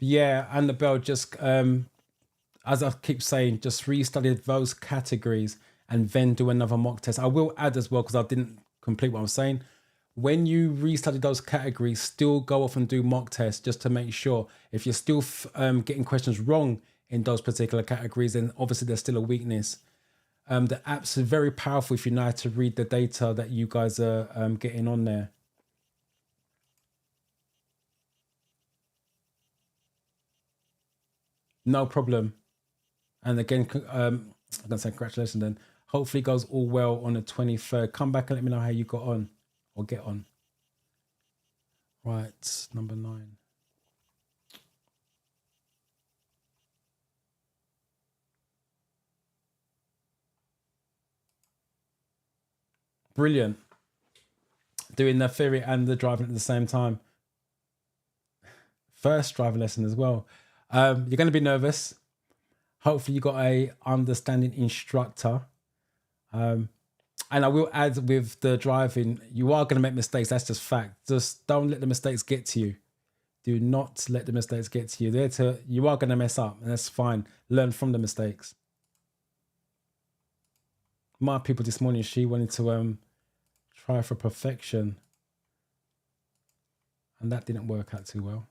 Yeah, Annabelle, just as I keep saying, just restudy those categories and then do another mock test. I will add as well, because I didn't complete what I'm saying. When you restudy those categories, still go off and do mock tests just to make sure. If you're still getting questions wrong in those particular categories, then obviously there's still a weakness. The apps are very powerful if you know how to read the data that you guys are getting on there. No problem. And again, I'm gonna say congratulations. Then hopefully it goes all well on the 23rd. Come back and let me know how you got on or get on. Right, number 9. Brilliant. Doing the theory and the driving at the same time. First driving lesson as well. You're going to be nervous. Hopefully you got a understanding instructor. And I will add, with the driving, you are going to make mistakes. That's just fact. Just don't let the mistakes get to you. Do not let the mistakes get to you. You are going to mess up, and that's fine. Learn from the mistakes. My people this morning, she wanted to try for perfection, and that didn't work out too well.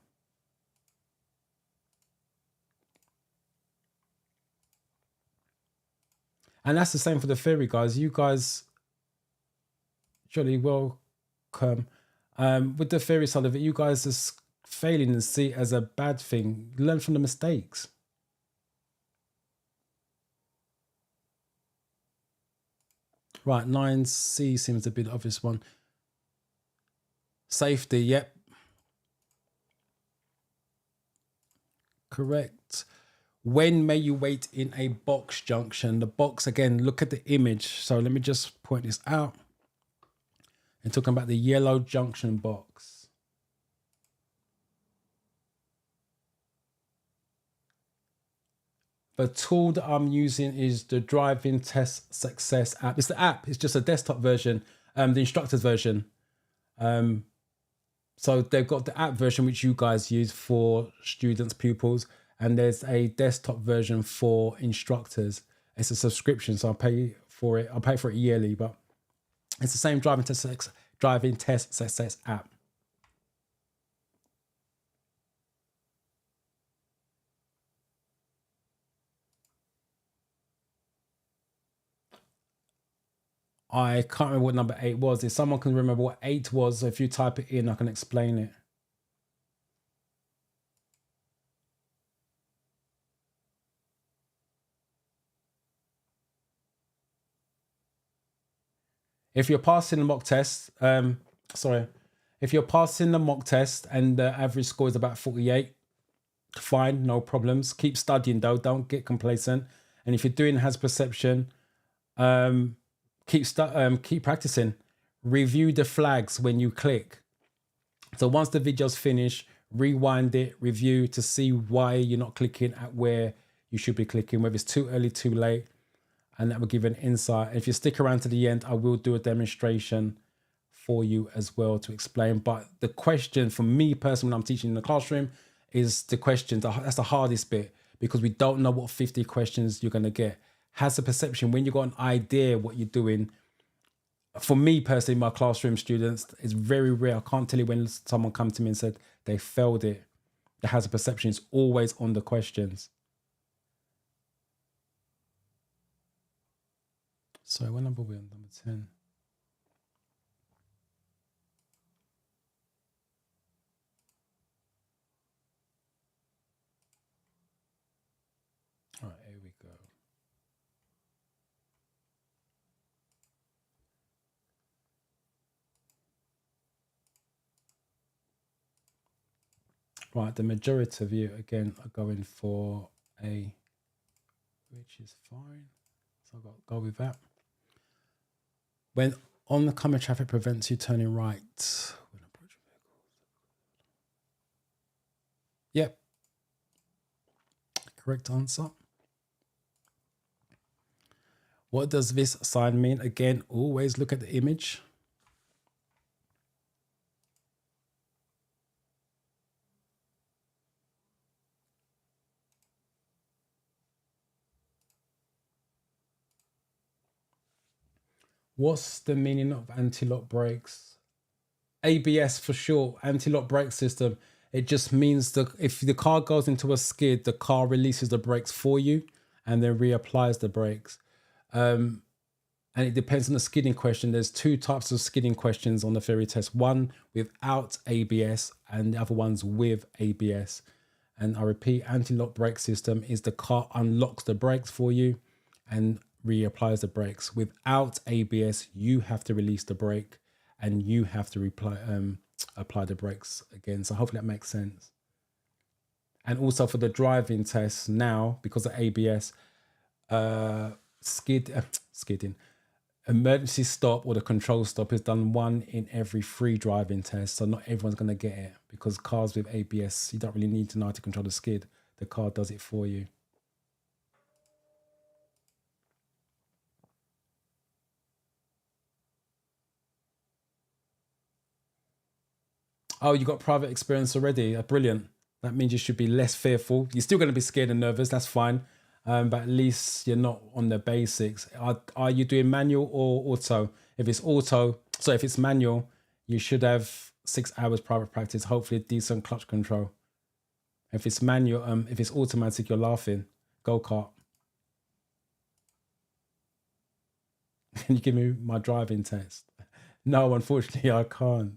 And that's the same for the theory, guys. You guys surely welcome. With the theory side of it, you guys are failing and see it as a bad thing. Learn from the mistakes. Right, 9C seems to be the obvious one. Safety, yep. Correct. When may you wait in a box junction? The box, again, look at the image. So let me just point this out. And talking about the yellow junction box. The tool that I'm using is the Driving Test Success app. It's the app. It's just a desktop version, the instructor's version. So they've got the app version, which you guys use for students, pupils, and there's a desktop version for instructors. It's a subscription, so I'll pay for it. I'll pay for it yearly, but it's the same driving test success app. I can't remember what number 8 was. If someone can remember what 8 was, if you type it in, I can explain it. If you're passing the mock test, if you're passing the mock test and the average score is about 48, fine, no problems. Keep studying though, don't get complacent. And if you're doing has perception, keep practicing. Review the flags when you click. So once the video's finished, rewind it, review to see why you're not clicking at where you should be clicking, whether it's too early, too late, and that will give an insight. And if you stick around to the end, I will do a demonstration for you as well to explain. But the question for me personally, when I'm teaching in the classroom, is the questions. That's the hardest bit, because we don't know what 50 questions you're going to get. Has a perception, when you got an idea what you're doing. For me personally, my classroom students, it's very rare. I can't tell you when someone come to me and said they failed it. The has a perception is always on the questions. So what number are we on? Number 10. All right, here we go. Right, the majority of you, again, are going for A, which is fine. So I've got to go with that. When oncoming traffic prevents you turning right. When approaching vehicles. Yep. Correct answer. What does this sign mean? Again, always look at the image. What's the meaning of anti-lock brakes? ABS for short, anti-lock brake system. It just means that if the car goes into a skid, the car releases the brakes for you and then reapplies the brakes. And it depends on the skidding question. There's two types of skidding questions on the theory test. One without ABS and the other one's with ABS. And I repeat, anti-lock brake system is the car unlocks the brakes for you and reapplies the brakes. Without ABS, you have to release the brake and you have to apply the brakes again. So hopefully that makes sense. And also for the driving test now, because of ABS, skidding, emergency stop or the control stop is done 1 in every 3 driving tests. So not everyone's going to get it, because cars with ABS, you don't really need to know how to control the skid. The car does it for you. Oh, you got private experience already. Brilliant. That means you should be less fearful. You're still going to be scared and nervous. That's fine. But at least you're not on the basics. Are you doing manual or auto? If it's manual, you should have 6 hours private practice, hopefully decent clutch control. If it's manual, if it's automatic, you're laughing. Go-kart. Can you give me my driving test? No, unfortunately, I can't.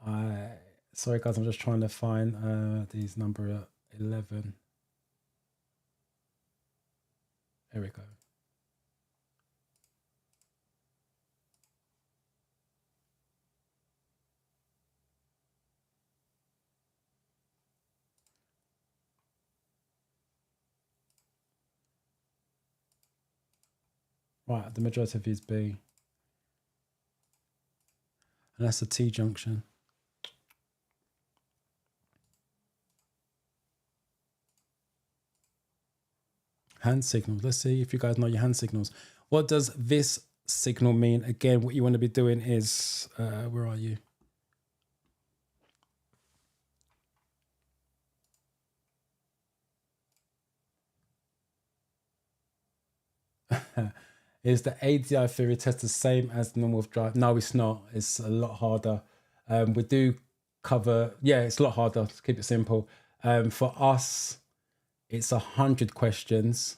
11. Sorry guys, I'm just trying to find these number 11. There we go. Right, the majority of these B. And that's the T junction. Hand signals. Let's see if you guys know your hand signals. What does this signal mean? Again, what you want to be doing is, where are you? Is the ADI theory test the same as the normal drive? No, it's not. It's a lot harder. We do cover, it's a lot harder to keep it simple. For us, it's 100 questions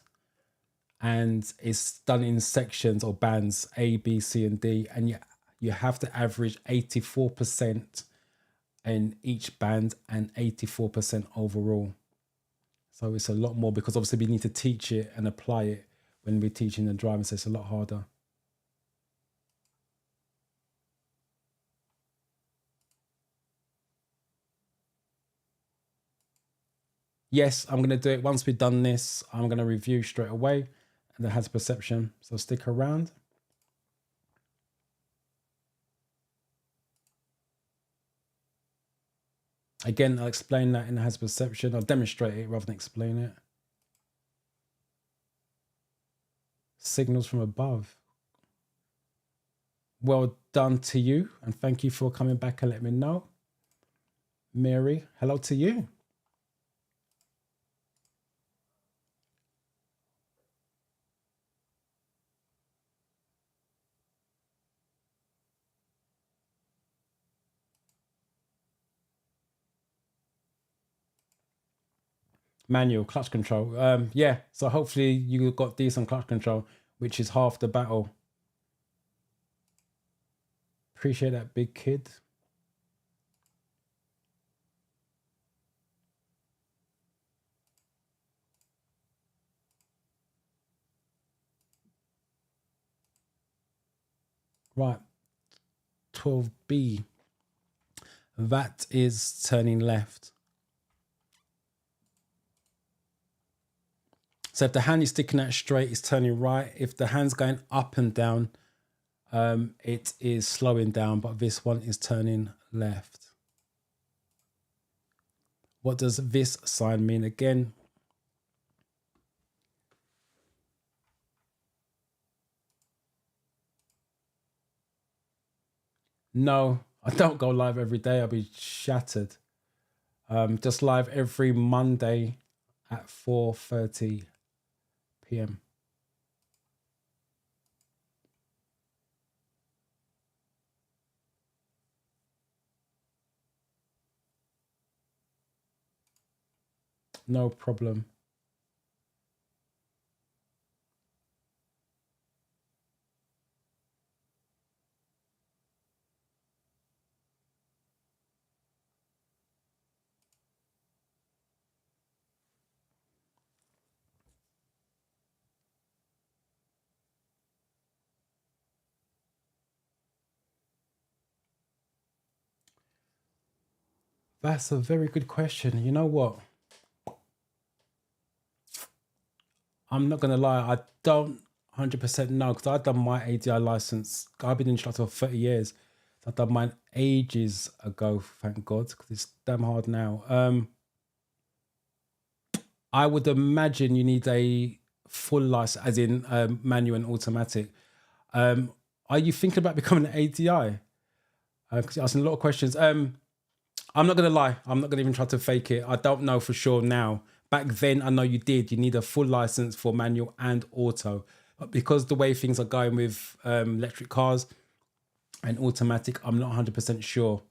and it's done in sections or bands A, B, C, and D. And you have to average 84% in each band and 84% overall. So it's a lot more because obviously we need to teach it and apply it when we're teaching the driving, so it's a lot harder. Yes, I'm going to do it. Once we've done this, I'm going to review straight away and the hazard perception. So stick around. Again, I'll explain that in the hazard perception. I'll demonstrate it rather than explain it. Signals from above. Well done to you. And thank you for coming back and letting me know. Mary, hello to you. Manual clutch control. Yeah, so hopefully you got decent clutch control, which is half the battle. Appreciate that, big kid. Right, 12B. That is turning left. So if the hand is sticking out straight, it's turning right. If the hand's going up and down, it is slowing down, but this one is turning left. What does this sign mean again? No, I don't go live every day. I'll be shattered. Just live every Monday at 4:30 p.m. No problem. That's a very good question. You know what? I'm not going to lie. I don't 100% know because I've done my ADI license. I've been an instructor for 30 years. So I've done mine ages ago, thank God, because it's damn hard now. I would imagine you need a full license, as in manual and automatic. Are you thinking about becoming an ADI? Because you're asking a lot of questions. I'm not going to lie. I'm not going to even try to fake it. I don't know for sure now. Back then, I know you did. You need a full license for manual and auto. But because the way things are going with electric cars and automatic, I'm not 100% sure.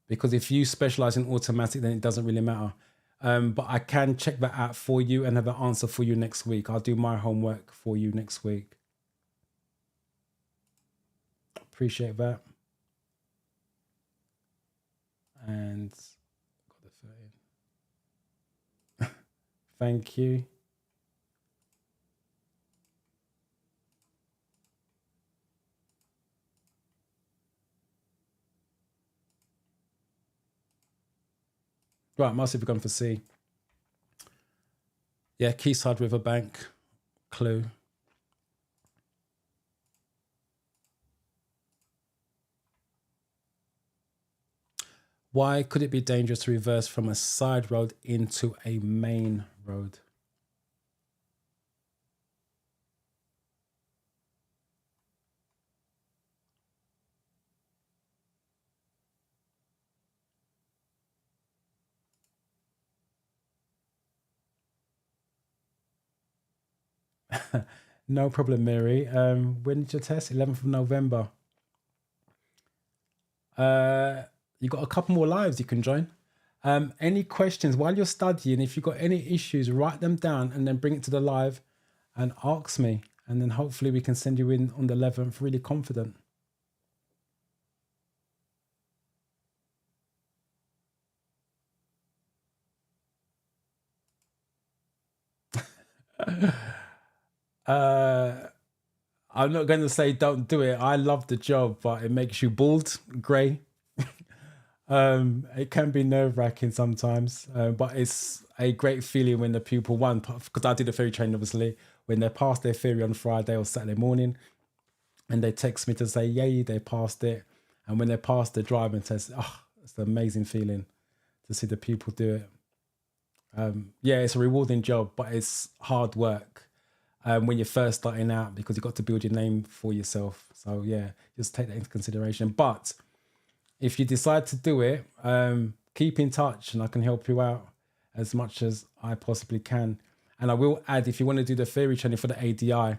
Because if you specialize in automatic, then it doesn't really matter. But I can check that out for you and have an answer for you next week. I'll do my homework for you next week. Appreciate that. And got the 30. Thank you. Right, must have gone for C. Yeah, Quayside Riverbank, clue. Why could it be dangerous to reverse from a side road into a main road? No problem, Mary. When did your test? 11th of November. You got a couple more lives you can join. Any questions while you're studying? If you've got any issues, write them down and then bring it to the live and ask me. And then hopefully we can send you in on the 11th really confident. I'm not going to say don't do it. I love the job, but it makes you bald, grey. It can be nerve-wracking sometimes, but it's a great feeling when the pupil one, because I did a theory training obviously, when they pass their theory on Friday or Saturday morning and they text me to say yay, they passed it. And when they pass the driving test, it's an amazing feeling to see the pupil do it. Yeah, it's a rewarding job, but it's hard work when you're first starting out because you've got to build your name for yourself. So yeah, just take that into consideration. But if you decide to do it, keep in touch and I can help you out as much as I possibly can. And I will add, if you want to do the theory training for the ADI,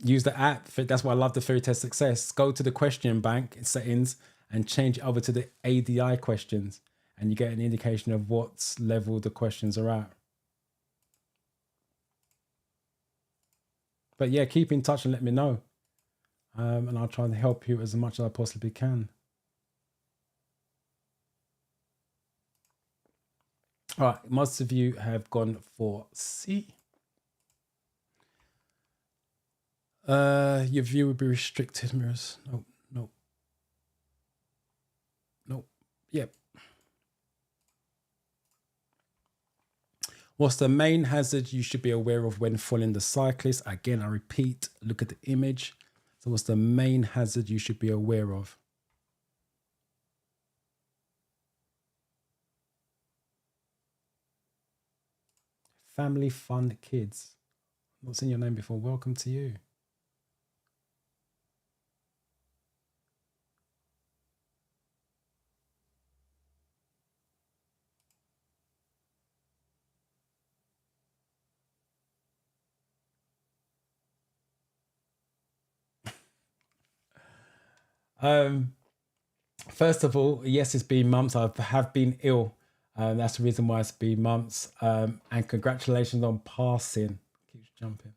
use the app. That's why I love the Theory Test Success. Go to the question bank settings and change it over to the ADI questions. And you get an indication of what level the questions are at. But yeah, keep in touch and let me know. And I'll try and help you as much as I possibly can. All right, most of you have gone for C. Your view would be restricted, mirrors. No. Yep. What's the main hazard you should be aware of when following the cyclist? Again, I repeat, look at the image. So what's the main hazard you should be aware of? Family Fun Kids. Not seen your name before. Welcome to you. First of all, yes, it's been months. I have been ill. That's the reason why it's been months. And congratulations on passing. Keeps jumping.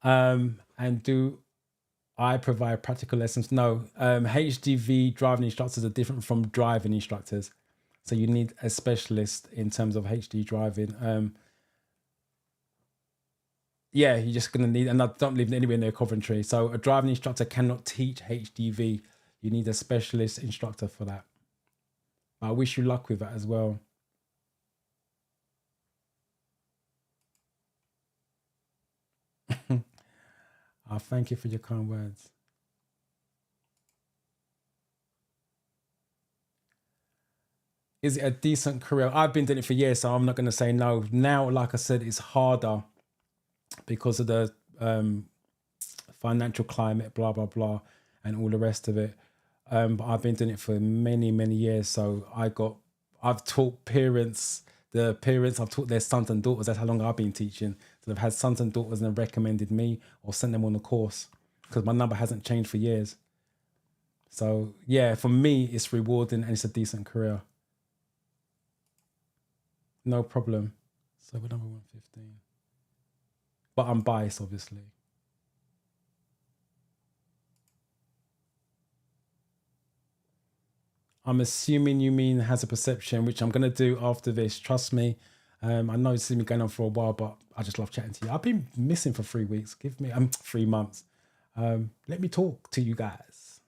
And do I provide practical lessons? No. HGV driving instructors are different from driving instructors. So you need a specialist in terms of HD driving. Yeah, you're just going to need, and I don't live anywhere near Coventry. So a driving instructor cannot teach HGV. You need a specialist instructor for that. I wish you luck with that as well. Thank you for your kind words. Is it a decent career? I've been doing it for years, so I'm not going to say no. Now, like I said, it's harder because of the financial climate, blah, blah, blah, and all the rest of it. But I've been doing it for many, many years. So I've taught parents, I've taught their sons and daughters. That's how long I've been teaching. So they've had sons and daughters and they've recommended me or sent them on a course because my number hasn't changed for years. So yeah, for me, it's rewarding and it's a decent career. No problem. So we're number 115. But I'm biased, obviously. I'm assuming you mean has a perception, which I'm going to do after this. Trust me. I know it's been going on for a while, but I just love chatting to you. I've been missing for 3 weeks. Give me 3 months. Let me talk to you guys.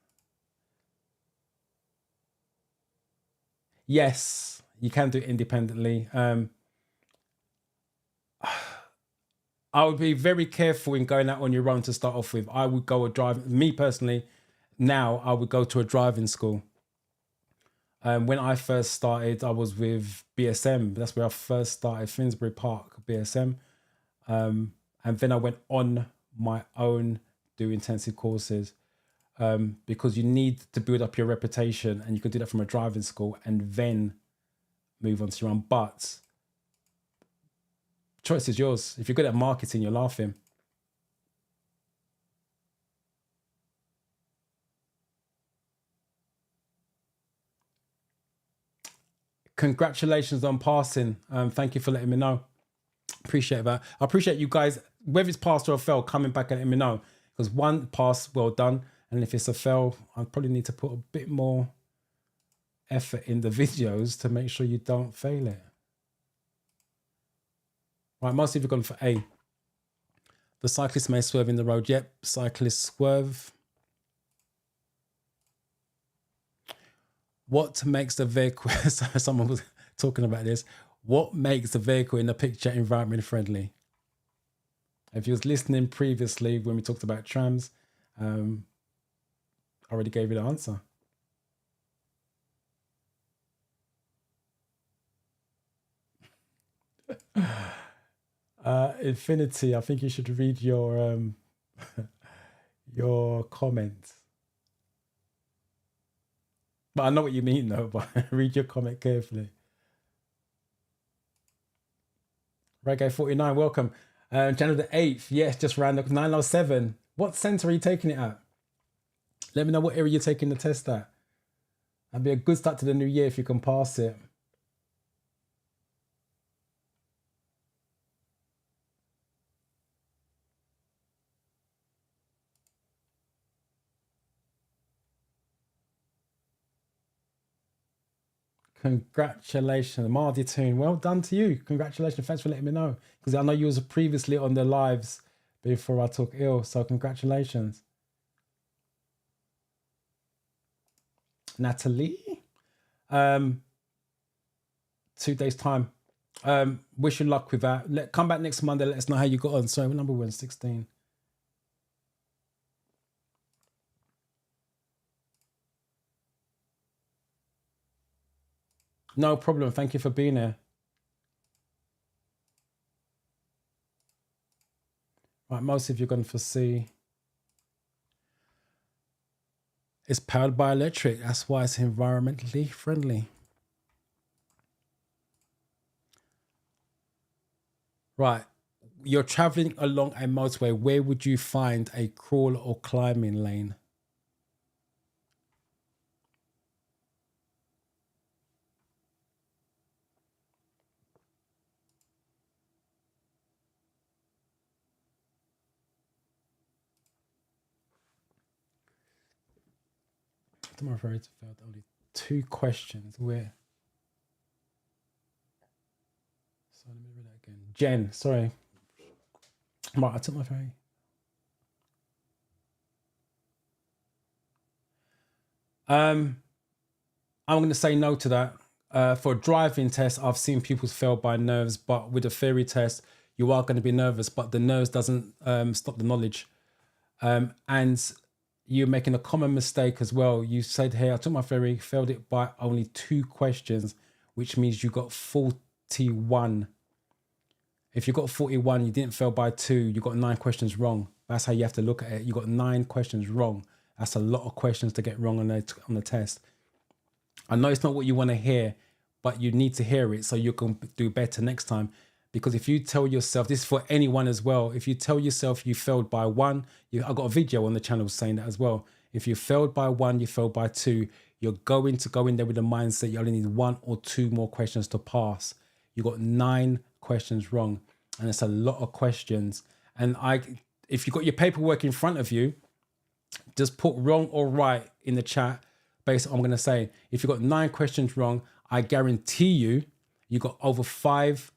Yes, you can do it independently. I would be very careful in going out on your own to start off with. I would go a drive. Me personally, now I would go to a driving school. When I first started, I was with BSM. That's where I first started, Finsbury Park, BSM. And then I went on my own, do intensive courses because you need to build up your reputation, and you could do that from a driving school and then move on to your own. But choice is yours. If you're good at marketing, you're laughing. Congratulations on passing. Thank you for letting me know. Appreciate that. I appreciate you guys, whether it's passed or a fail, coming back and letting me know. Because one pass, well done. And if it's a fail, I probably need to put a bit more effort in the videos to make sure you don't fail it. Right, most of you have gone for A. The cyclist may swerve in the road. Yep, cyclists swerve. What makes the vehicle, someone was talking about this, what makes the vehicle in the picture environment friendly? If you was listening previously when we talked about trams, I already gave you the answer. Infinity, I think you should read your your comments. But I know what you mean though, but read your comment carefully. Reggae 49, welcome. January the 8th, yes, just round up 907. What centre are you taking it at? Let me know what area you're taking the test at. That'd be a good start to the new year if you can pass it. Congratulations, Mardi Toon. Well done to you. Congratulations. Thanks for letting me know. Because I know you was previously on the lives before I took ill. So congratulations. Natalie. 2 days time. Wish you luck with that. Come back next Monday. Let us know how you got on. Sorry, what number we're in? 16. No problem. Thank you for being here. Right, most of you are going to foresee. It's powered by electric. That's why it's environmentally friendly. Right. You're traveling along a motorway. Where would you find a crawl or climbing lane? I'm afraid to failed only 2 questions. Where? So let me read that again. Jen, sorry. Right, I took my ferry. I'm going to say no to that. For a driving test, I've seen pupils fail by nerves, but with a theory test, you are going to be nervous, but the nerves doesn't stop the knowledge. And you're making a common mistake as well. You said, hey, I took my theory, failed it by only 2 questions, which means you got 41. If you got 41, you didn't fail by 2, you got 9 questions wrong. That's how you have to look at it. You got 9 questions wrong. That's a lot of questions to get wrong on the test. I know it's not what you want to hear, but you need to hear it so you can do better next time. Because if you tell yourself, this is for anyone as well, if you tell yourself you failed by 1, I got a video on the channel saying that as well. If you failed by 1, you failed by 2, you're going to go in there with the mindset you only need 1 or 2 more questions to pass. You got 9 questions wrong, and it's a lot of questions. And if you got your paperwork in front of you, just put wrong or right in the chat based on what I'm going to say. If you got 9 questions wrong, I guarantee you got over 5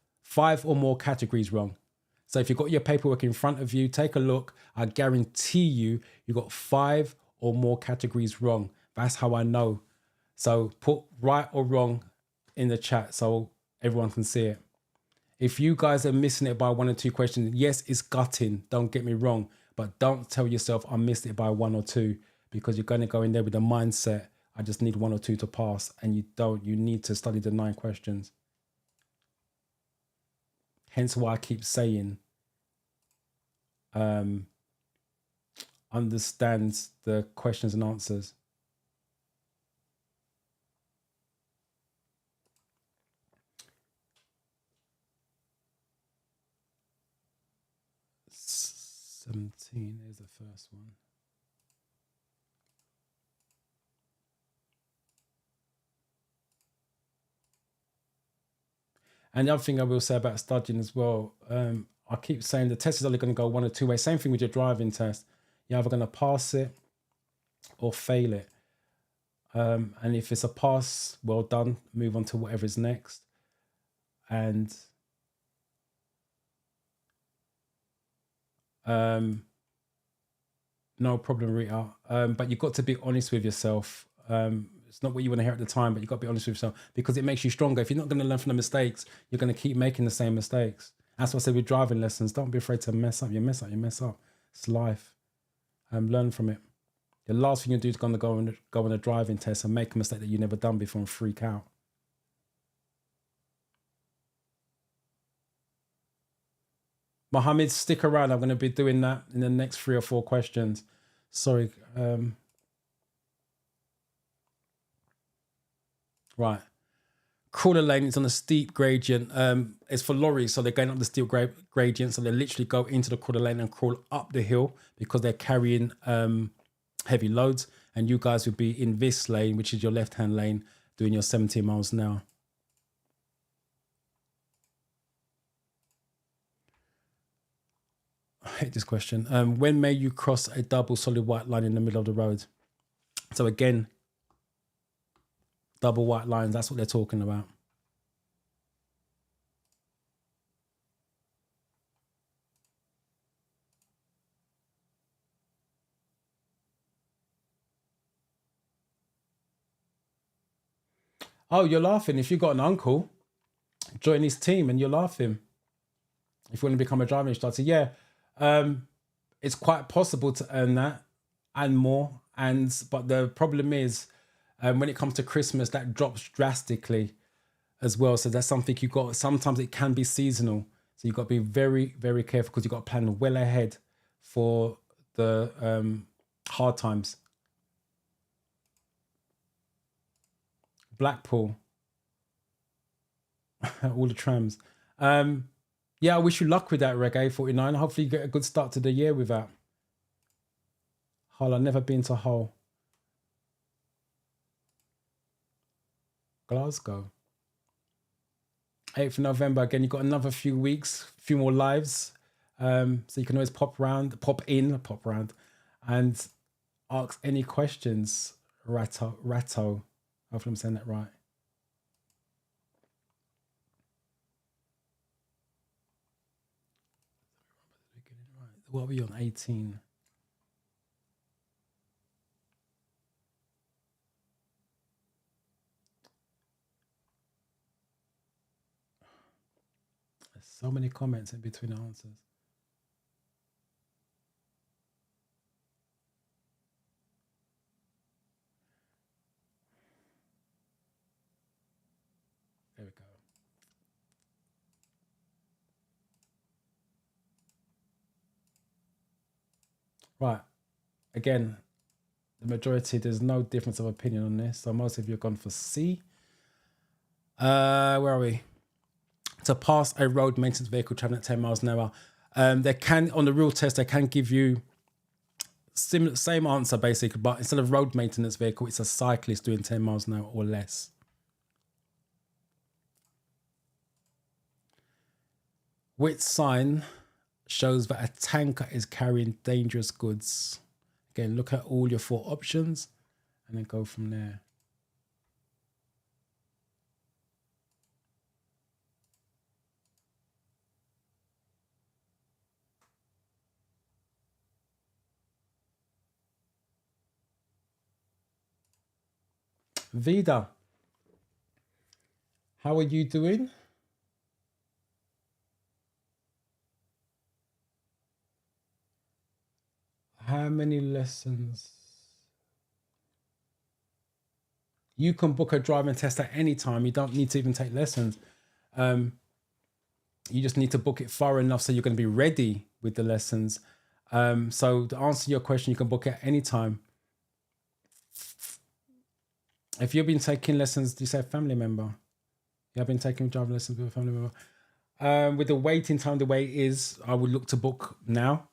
or more categories wrong. So if you've got your paperwork in front of you, take a look. I guarantee you got 5 or more categories wrong. That's how I know. So put right or wrong in the chat so everyone can see it. If you guys are missing it by 1 or 2 questions, yes, it's gutting. Don't get me wrong. But don't tell yourself I missed it by 1 or 2, because you're going to go in there with the mindset, I just need 1 or 2 to pass. And you don't. You need to study the 9 questions. Hence why I keep saying, understand the questions and answers. "17" is the first one. And the other thing I will say about studying as well, I keep saying the test is only going to go 1 or 2 ways. Same thing with your driving test. You're either going to pass it or fail it. And if it's a pass, well done. Move on to whatever is next. And no problem, Rita. But you've got to be honest with yourself. It's not what you want to hear at the time, but you've got to be honest with yourself, because it makes you stronger. If you're not going to learn from the mistakes, you're going to keep making the same mistakes. That's what I said with driving lessons. Don't be afraid to mess up. You mess up, you mess up. It's life. Learn from it. The last thing you do is going to go on a driving test and make a mistake that you've never done before and freak out. Mohammed, stick around. I'm going to be doing that in the next 3 or 4 questions. Sorry. Right. Crawler lane is on a steep gradient. It's for lorries, so they're going up the steep gradient. So they literally go into the crawler lane and crawl up the hill because they're carrying heavy loads. And you guys would be in this lane, which is your left-hand lane, doing your 17 miles an hour. I hate this question. When may you cross a double solid white line in the middle of the road? So again, double white lines, that's what they're talking about. Oh, you're laughing. If you've got an uncle, join his team and you'll laugh him. If you want to become a driving instructor, yeah, it's quite possible to earn that and more. But the problem is, when it comes to Christmas, that drops drastically as well. So that's something you got. Sometimes it can be seasonal, so you got to be very, very careful because you got to plan well ahead for the hard times. Blackpool, all the trams. Yeah, I wish you luck with that, Reggae 49. Hopefully you get a good start to the year with that. Hull, I've never been to Hull. Glasgow. 8th of November, again, you've got another few weeks, few more lives. So you can always pop round, and ask any questions. Ratto. Hopefully I'm saying that right. What are we on? 18. There's so many comments in between the answers. There we go. Right. Again, the majority, there's no difference of opinion on this. So most of you have gone for C. Where are we? To pass a road maintenance vehicle traveling at 10 miles an hour. They can, on the real test, they can give you same answer basically, but instead of road maintenance vehicle, it's a cyclist doing 10 miles an hour or less. Which sign shows that a tanker is carrying dangerous goods? Again, look at all your 4 options and then go from there. Vida, how are you doing? How many lessons? You can book a driving test at any time. You don't need to even take lessons. You just need to book it far enough so you're going to be ready with the lessons. So to answer your question, you can book it at any time. If you've been taking lessons, do you say family member? You have been taking driving lessons with a family member. With the waiting time the way it is, I would look to book now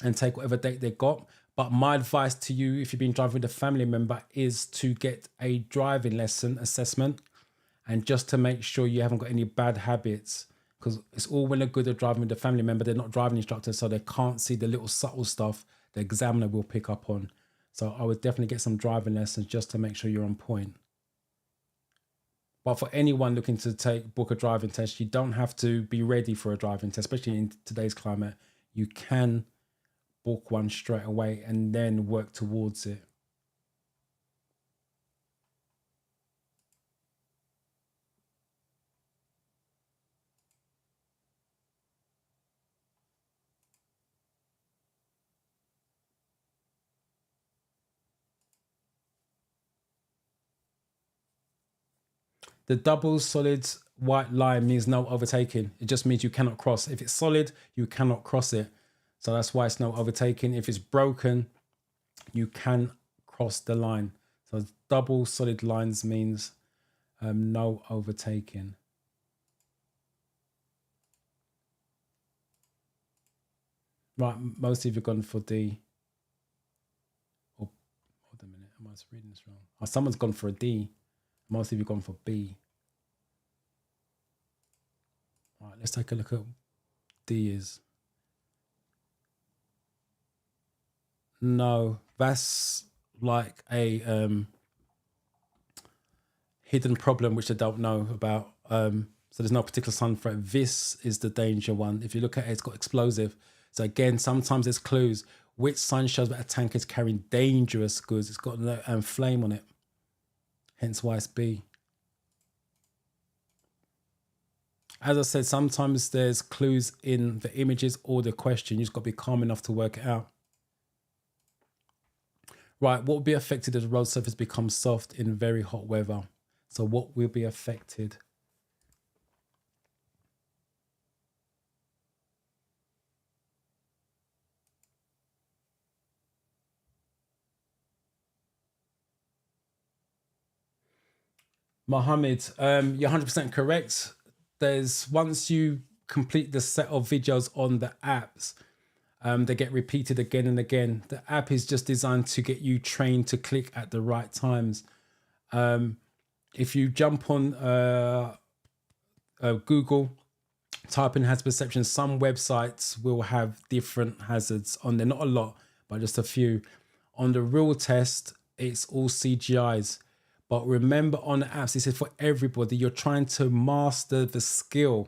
and take whatever date they got. But my advice to you, if you've been driving with a family member, is to get a driving lesson assessment, and just to make sure you haven't got any bad habits, because it's all well and good of driving with a family member. They're not driving instructors, so they can't see the little subtle stuff the examiner will pick up on. So I would definitely get some driving lessons just to make sure you're on point. But for anyone looking to book a driving test, you don't have to be ready for a driving test, especially in today's climate. You can book one straight away and then work towards it. The double solid white line means no overtaking. It just means you cannot cross. If it's solid, you cannot cross it. So that's why it's no overtaking. If it's broken, you can cross the line. So double solid lines means no overtaking. Right, most of you have gone for D. Oh, hold a minute, am I reading this wrong? Oh, someone's gone for a D. Most of you have gone for B. All right, let's take a look at D is. No, that's like a hidden problem which I don't know about. So there's no particular sign for it. This is the danger one. If you look at it, it's got explosive. So again, sometimes there's clues. Which sign shows that a tank is carrying dangerous goods? It's got a flame on it. Hence why it's B. As I said, sometimes there's clues in the images or the question. You just got to be calm enough to work it out. Right, what will be affected if the road surface becomes soft in very hot weather? So what will be affected? Mohammed, you're 100% correct. There's once you complete the set of videos on the apps, they get repeated again and again. The app is just designed to get you trained to click at the right times. If you jump on Google, type in hazard perception, some websites will have different hazards on there. Not a lot, but just a few. On the real test, it's all CGIs. But remember, on the apps, this is for everybody. You're trying to master the skill.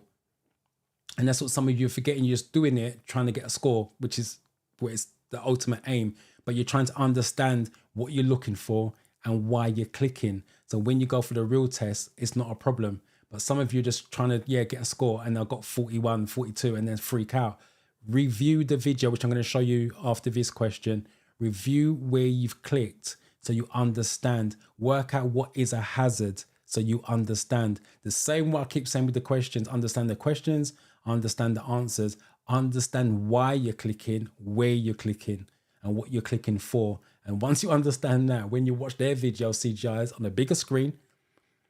And that's what some of you are forgetting. You're just doing it, trying to get a score, which is what is the ultimate aim. But you're trying to understand what you're looking for and why you're clicking. So when you go for the real test, it's not a problem. But some of you are just trying to, get a score, and I've got 41, 42, and then freak out. Review the video, which I'm going to show you after this question. Review where you've clicked so you understand. Work out what is a hazard so you understand. The same way I keep saying with the questions, understand the questions, understand the answers, understand why you're clicking, where you're clicking, and what you're clicking for. And once you understand that, when you watch their video CGIs on a bigger screen,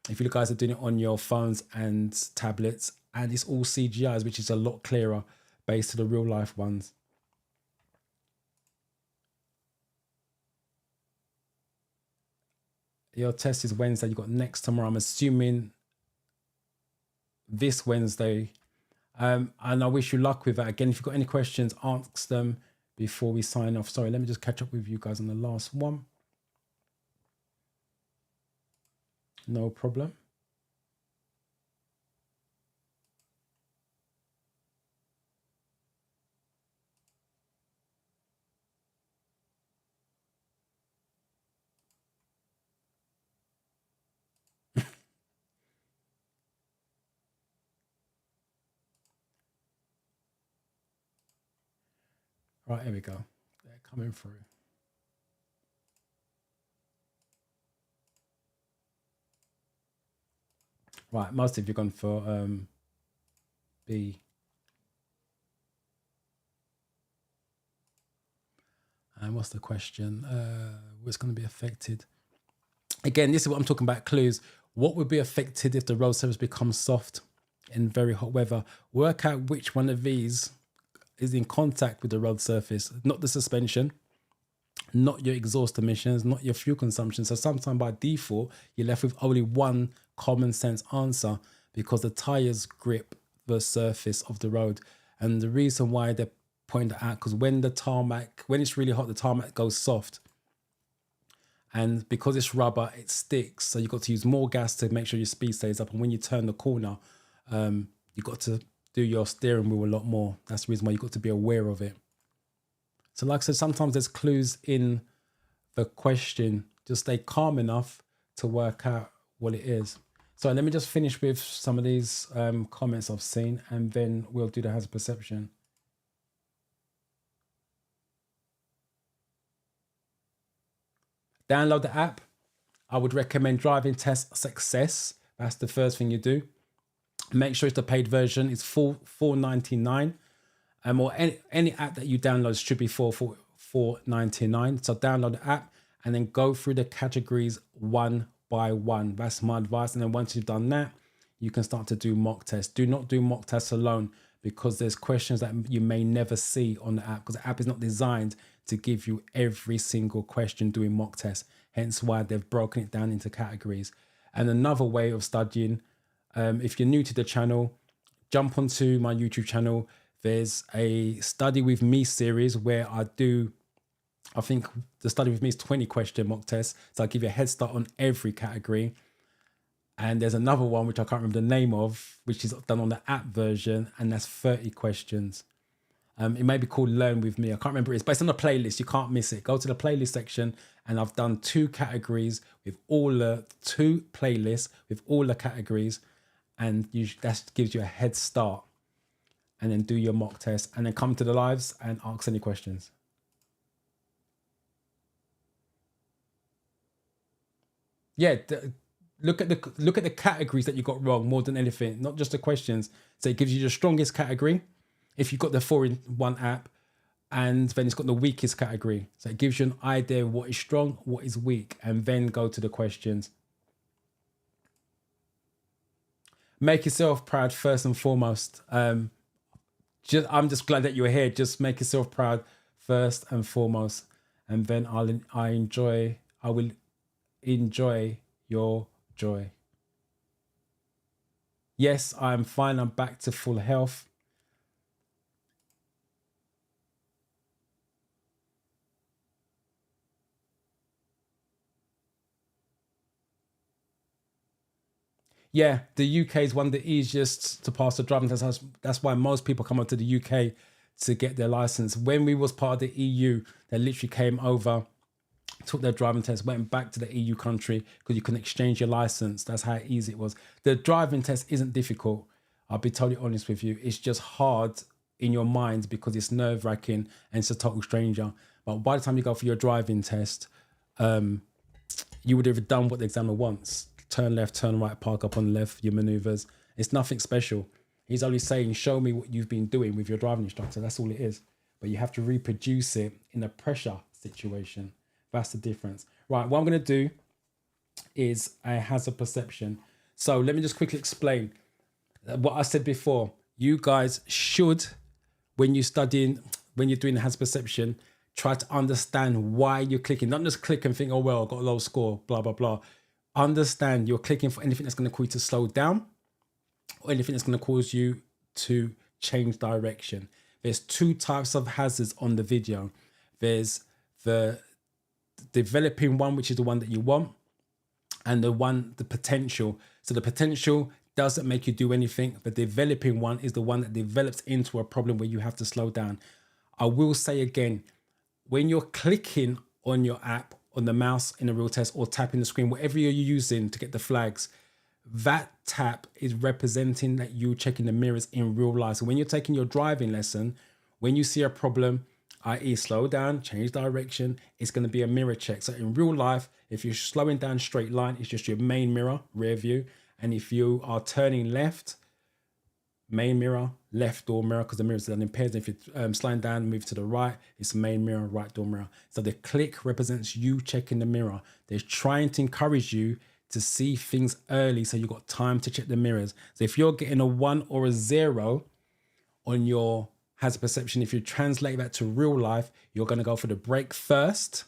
if you guys are doing it on your phones and tablets, and it's all CGIs, which is a lot clearer based to the real life ones. Your test is Wednesday. You got next tomorrow. I'm assuming this Wednesday. And I wish you luck with that. Again, if you've got any questions, ask them before we sign off. Sorry, let me just catch up with you guys on the last one. No problem. Right, here we go. They're coming through. Right, most of you gone for B. And what's the question? What's going to be affected? Again, this is what I'm talking about, clues. What would be affected if the road surface becomes soft in very hot weather? Work out which one of these is in contact with the road surface, not the suspension, not your exhaust emissions, not your fuel consumption. So sometimes by default, you're left with only one common sense answer because the tires grip the surface of the road. And the reason why they point that out, because when it's really hot, the tarmac goes soft. And because it's rubber, it sticks. So you've got to use more gas to make sure your speed stays up. And when you turn the corner, you've got to do your steering wheel a lot more. That's the reason why you've got to be aware of it. So like I said, sometimes there's clues in the question. Just stay calm enough to work out what it is. So let me just finish with some of these comments I've seen, and then we'll do the hazard perception. Download the app. I would recommend Driving Test Success. That's the first thing you do. Make sure it's the paid version. It's $4.99. Or any app that you download should be $4.99. So download the app and then go through the categories one by one. That's my advice. And then once you've done that, you can start to do mock tests. Do not do mock tests alone, because there's questions that you may never see on the app, because the app is not designed to give you every single question doing mock tests. Hence why they've broken it down into categories. And another way of studying, if you're new to the channel, jump onto my YouTube channel. There's a Study With Me series where I think the Study With Me is 20 question mock tests. So I'll give you a head start on every category. And there's another one, which I can't remember the name of, which is done on the app version, and that's 30 questions. It may be called Learn With Me. I can't remember. It's based on a playlist. You can't miss it. Go to the playlist section, and I've done 2 categories with all the 2 playlists with all the categories. and that gives you a head start. And then do your mock test, and then come to the lives and ask any questions. Yeah, look at the categories that you got wrong more than anything, not just the questions. So it gives you the strongest category if you've got the 4-in-1 app, and then it's got the weakest category. So it gives you an idea of what is strong, what is weak, and then go to the questions. Make yourself proud first and foremost. I'm just glad that you're here. Just make yourself proud first and foremost, and then I will enjoy your joy. Yes, I'm fine. I'm back to full health. Yeah, the UK is one of the easiest to pass the driving test. That's why most people come up to the UK to get their license. When we was part of the EU, they literally came over, took their driving test, went back to the EU country because you can exchange your license. That's how easy it was. The driving test isn't difficult. I'll be totally honest with you. It's just hard in your mind because it's nerve-wracking and it's a total stranger. But by the time you go for your driving test, you would have done what the examiner wants. Turn left, turn right, park up on the left, your maneuvers. It's nothing special. He's only saying, show me what you've been doing with your driving instructor. That's all it is. But you have to reproduce it in a pressure situation. That's the difference. Right, what I'm going to do is a hazard perception. So let me just quickly explain what I said before. You guys should, when you're doing the hazard perception, try to understand why you're clicking. Not just click and think, oh, well, I got a low score, blah, blah, blah. Understand you're clicking for anything that's going to cause you to slow down or anything that's going to cause you to change direction. There's 2 types of hazards on the video. There's the developing one, which is the one that you want, and the potential. So the potential doesn't make you do anything. The developing one is the one that develops into a problem where you have to slow down. I will say again, when you're clicking on your app, on the mouse in a real test, or tapping the screen, whatever you're using to get the flags, that tap is representing that you're checking the mirrors in real life. So when you're taking your driving lesson, when you see a problem, i.e. slow down, change direction, it's going to be a mirror check. So in real life, if you're slowing down straight line, it's just your main mirror, rear view. And if you are turning left, main mirror, left door mirror, because the mirrors are impaired. If you're slowing down, move to the right, it's main mirror, right door mirror. So the click represents you checking the mirror. They're trying to encourage you to see things early so you've got time to check the mirrors. So if you're getting a 1 or a 0 on your hazard perception, if you translate that to real life, you're going to go for the brake first,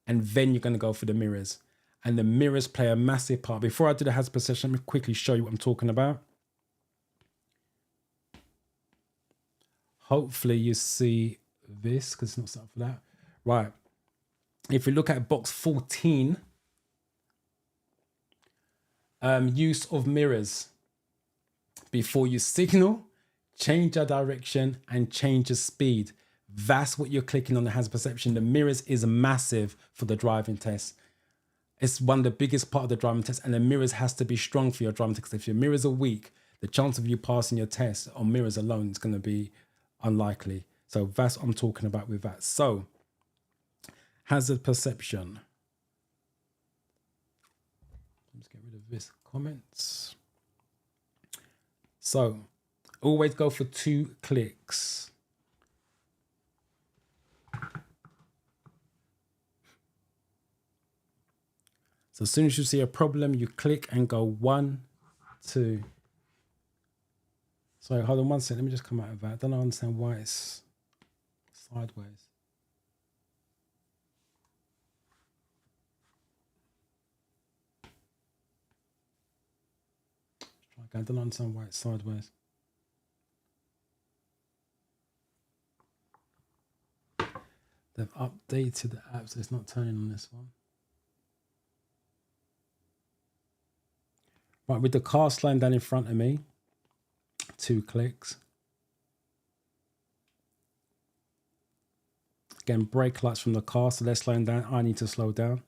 and then you're going to go for the mirrors. And the mirrors play a massive part. Before I do the hazard perception, let me quickly show you what I'm talking about. Hopefully you see this because it's not set up for that. Right. If you look at box 14, use of mirrors. Before you signal, change your direction and change your speed. That's what you're clicking on the hazard perception. The mirrors is massive for the driving test. It's one of the biggest part of the driving test, and the mirrors has to be strong for your driving test. If your mirrors are weak, the chance of you passing your test on mirrors alone is going to be unlikely. So that's what I'm talking about with that. So hazard perception. Let's get rid of this comments. So always go for 2 clicks. So as soon as you see a problem, you click and go 1, 2. Sorry, hold on one second. Let me just come out of that. I don't understand why it's sideways. I don't understand why it's sideways. They've updated the app, so it's not turning on this one. Right, with the car slowing down in front of me, 2 clicks. Again, brake lights from the car, so they're slowing down. I need to slow down.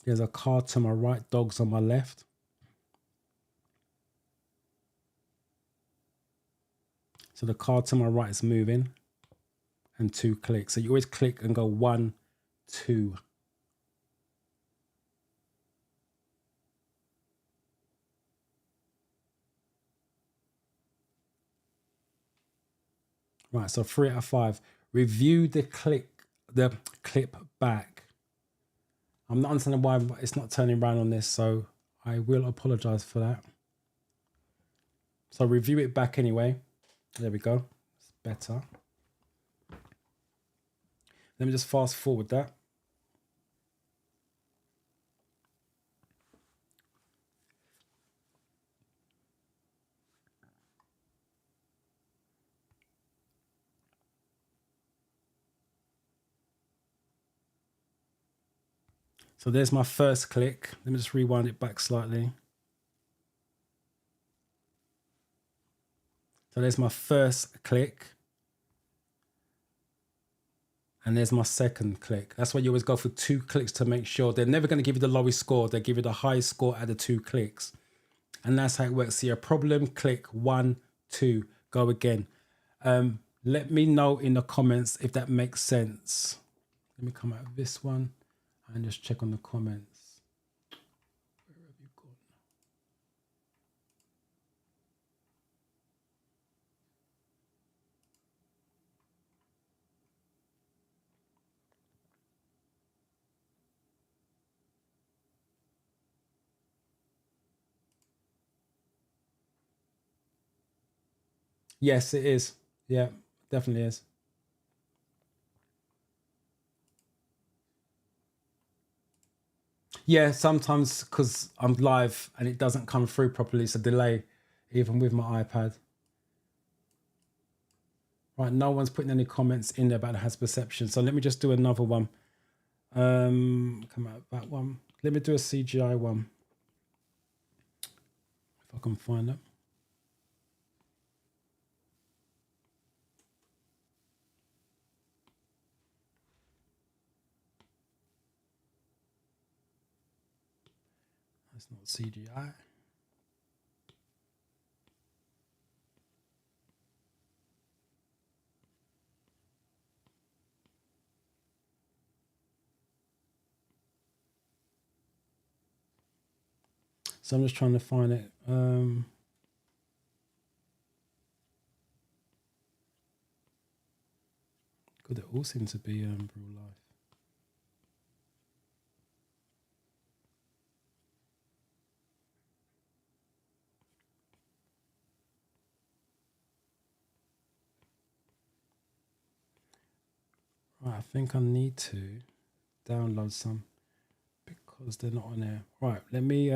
There's a car to my right, dogs on my left. So the car to my right is moving, and 2 clicks. So you always click and go 1, 2. Right, so 3 out of 5. Review the clip back. I'm not understanding why it's not turning around on this, so I will apologize for that. So review it back anyway. There we go. It's better. Let me just fast forward that. So there's my first click. Let me just rewind it back slightly. So there's my first click. And there's my second click. That's why you always go for 2 clicks to make sure. They're never going to give you the lowest score. They give you the highest score at the 2 clicks. And that's how it works. See a problem, click 1, 2, go again. Let me know in the comments if that makes sense. Let me come out of this one and just check on the comments. Where have you gone? Yes, it is. Yeah, definitely is. Yeah, sometimes because I'm live and it doesn't come through properly, it's a delay, even with my iPad. Right, no one's putting any comments in there about the has perception. So let me just do another one. Come out of that one. Let me do a CGI one. If I can find it. That's not CGI. So I'm just trying to find it. Good, it all seems to be real life. Right, I think I need to download some because they're not on there. Right, let me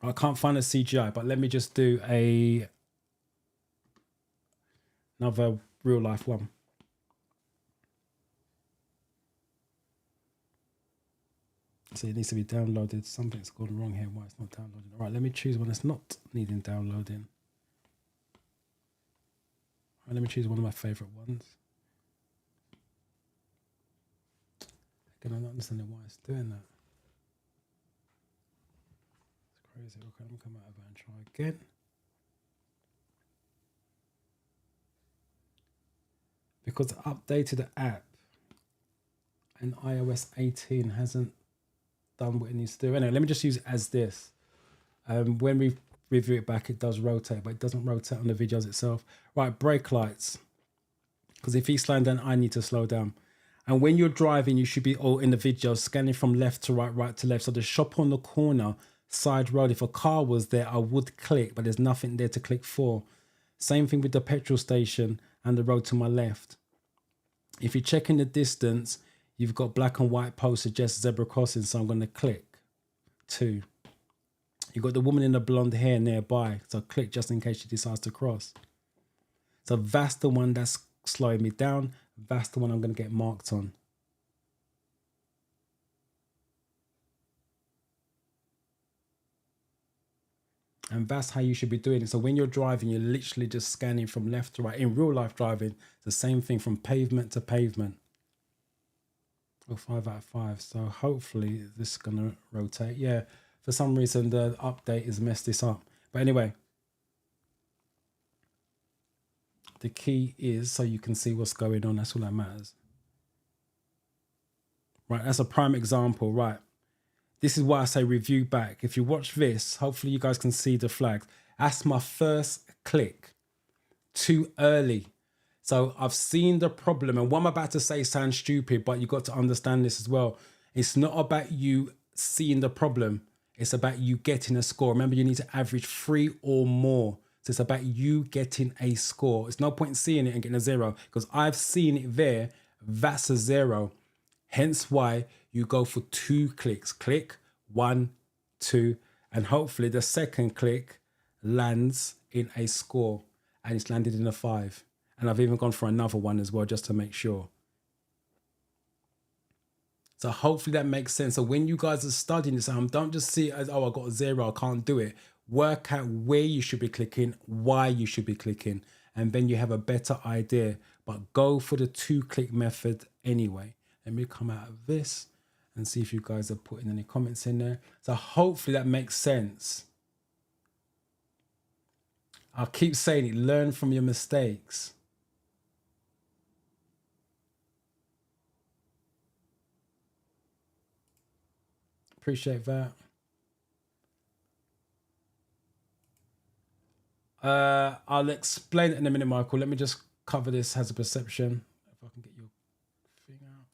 I can't find a CGI, but let me just do another real life one. So it needs to be downloaded. Something's gone wrong here. Why it's not downloading? All right, let me choose one that's not needing downloading. All right, let me choose one of my favorite ones. Again, I'm not understanding why it's doing that. It's crazy. Okay, let me come out of it and try again. Because I updated the app and iOS 18 hasn't done what it needs to do. Anyway, let me just use it as this. When we review it back, it does rotate, but it doesn't rotate on the videos itself. Right, brake lights. Because if he's slowing down, I need to slow down. And when you're driving, you should be all in the video scanning from left to right, right to left. So the shop on the corner, side road, if a car was there, I would click, but there's nothing there to click for. Same thing with the petrol station and the road to my left. If you check in the distance, you've got black and white post suggest zebra crossing, so I'm going to click 2. You've got the woman in the blonde hair nearby, so click just in case she decides to cross. So that's the one that's slowing me down. That's the one I'm going to get marked on. And that's how you should be doing it. So when you're driving, you're literally just scanning from left to right. In real life driving, it's the same thing from pavement to pavement. Or 5 out of 5. So hopefully this is gonna rotate. Yeah, for some reason the update has messed this up. But anyway, the key is so you can see what's going on. That's all that matters. Right, that's a prime example. Right, this is why I say review back. If you watch this, hopefully you guys can see the flags. That's my first click. Too early. So I've seen the problem, and what I'm about to say sounds stupid, but you got to understand this as well. It's not about you seeing the problem. It's about you getting a score. Remember, you need to average 3 or more. So it's about you getting a score. It's no point in seeing it and getting a 0, because I've seen it there. That's a 0. Hence why you go for 2 clicks. Click 1, 2, and hopefully the second click lands in a score, and it's landed in a 5. And I've even gone for another one as well, just to make sure. So hopefully that makes sense. So when you guys are studying this, don't just see it as, oh, I got a 0, I can't do it. Work out where you should be clicking, why you should be clicking, and then you have a better idea. But go for the 2-click method anyway. Let me come out of this and see if you guys are putting any comments in there. So hopefully that makes sense. I'll keep saying it, learn from your mistakes. Appreciate that. I'll explain it in a minute, Michael. Let me just cover this hazard perception. If I can get your thing out.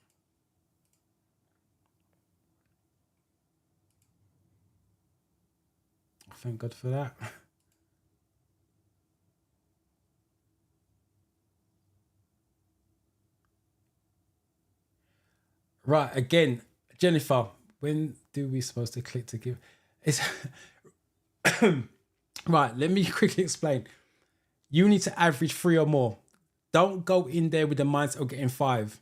Thank God for that. Right, again, Jennifer, when do we supposed to click to give? It's right, let me quickly explain. You need to average 3 or more. Don't go in there with the mindset of getting 5.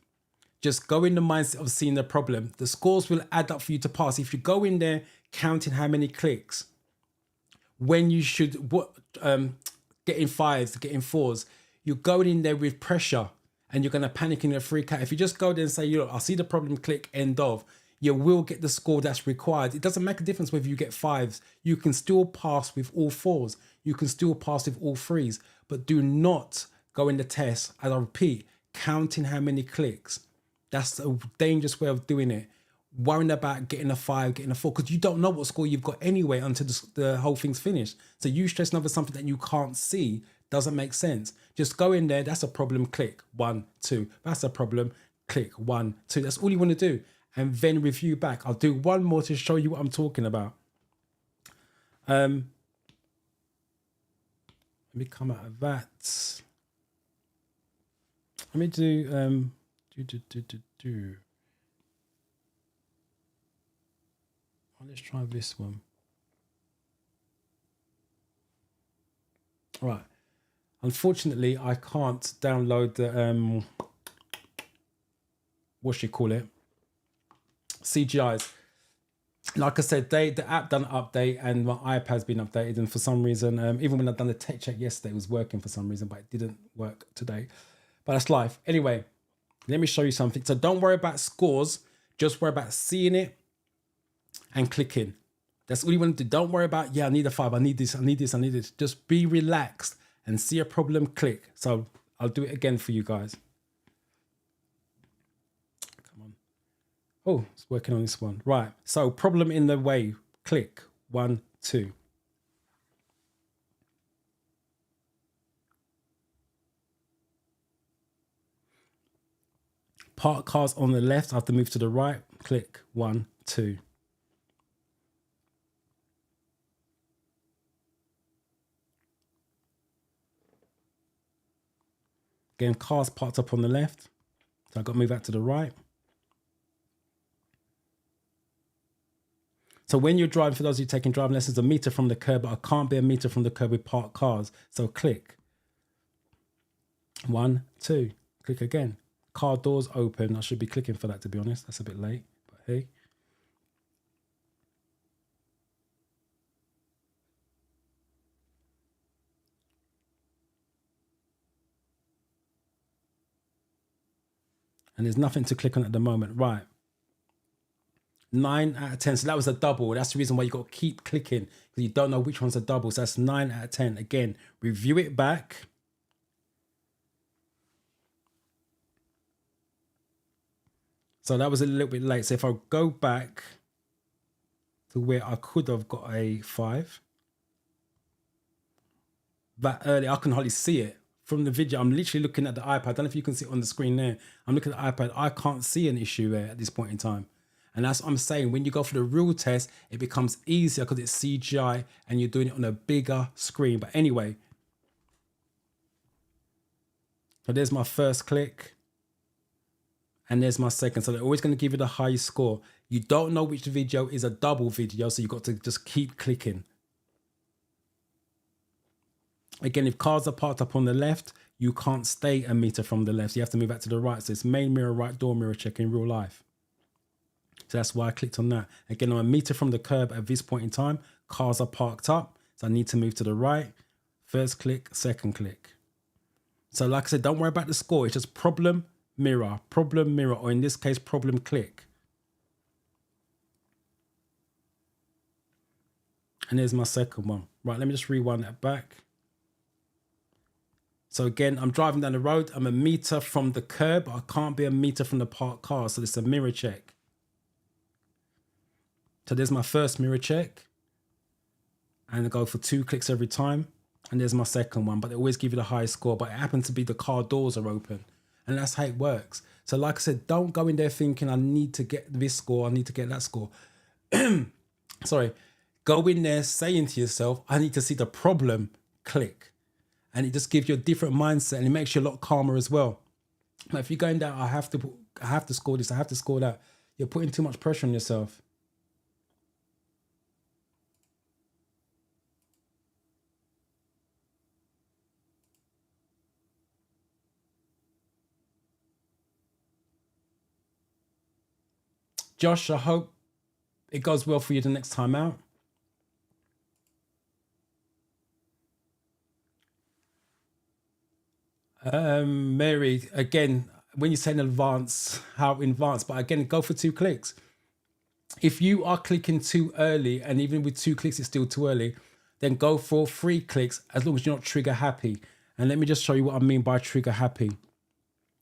Just go in the mindset of seeing the problem. The scores will add up for you to pass. If you go in there counting how many clicks, when you should getting 5s, getting 4s, you're going in there with pressure and you're going to panic in a freak out. If you just go there and say, I see the problem, click, end of, you will get the score that's required. It doesn't make a difference whether you get 5s. You can still pass with all 4s. You can still pass with all 3s. But do not go in the test, and I repeat, counting how many clicks. That's a dangerous way of doing it. Worrying about getting a 5, getting a 4, because you don't know what score you've got anyway until the whole thing's finished. So you stressing over something that you can't see doesn't make sense. Just go in there, that's a problem, click 1, 2. That's a problem, click 1, 2. That's all you want to do. And then review back. I'll do one more to show you what I'm talking about. Let me come out of that. Let me do let's try this one. Right. Unfortunately, I can't download the what you call it, CGIs. Like I said, the app done an update and my iPad's been updated, and for some reason, even when I've done the tech check yesterday, it was working for some reason, but it didn't work today. But that's life. Anyway, let me show you something. So don't worry about scores, just worry about seeing it and clicking. That's all you want to do. Don't worry about, I need a 5, I need this, I need this, I need this. Just be relaxed and see a problem, click. So I'll do it again for you guys. Come on. Oh, it's working on this one. Right. So problem in the way, click 1, 2. Park cars on the left, I have to move to the right, click 1, 2. Again, cars parked up on the left, so I've got to move out to the right. So when you're driving, for those of you taking driving lessons, a meter from the curb, but I can't be a meter from the curb with parked cars. So click 1, 2, click again. Car doors open. I should be clicking for that, to be honest. That's a bit late, but hey. And there's nothing to click on at the moment. Right. 9 out of 10. So that was a double. That's the reason why you got to keep clicking, because you don't know which one's a double. So that's 9 out of 10. Again, review it back. So that was a little bit late. So if I go back to where I could have got a 5, that early, I can hardly see it from the video. I'm literally looking at the iPad. I don't know if you can see it on the screen there. I'm looking at the iPad. I can't see an issue there at this point in time. And that's what I'm saying. When you go for the real test, it becomes easier because it's CGI and you're doing it on a bigger screen. But anyway, so there's my first click. And there's my second. So they're always going to give you the highest score. You don't know which video is a double video, so you've got to just keep clicking. Again, if cars are parked up on the left, you can't stay a meter from the left. So you have to move back to the right. So it's main mirror, right door mirror check in real life. So that's why I clicked on that. Again, I'm a meter from the curb at this point in time. Cars are parked up, so I need to move to the right. First click, second click. So like I said, don't worry about the score. It's just problem, mirror, or in this case, problem click. And there's my second one. Right, let me just rewind that back. So again, I'm driving down the road. I'm a meter from the curb. I can't be a meter from the parked car. So it's a mirror check. So there's my first mirror check. And I go for 2 clicks every time. And there's my second one. But they always give you the highest score. But it happens to be the car doors are open. And that's how it works. So like I said, don't go in there thinking I need to get this score. I need to get that score. Sorry. Go in there saying to yourself, I need to see the problem click. And it just gives you a different mindset and it makes you a lot calmer as well. But if you're going down, I have to score this, I have to score that, you're putting too much pressure on yourself. Josh, I hope it goes well for you the next time out. Mary, again, when you say in advance, how advanced, but again, go for 2 clicks. If you are clicking too early, and even with 2 clicks, it's still too early, then go for 3 clicks as long as you're not trigger happy. And let me just show you what I mean by trigger happy.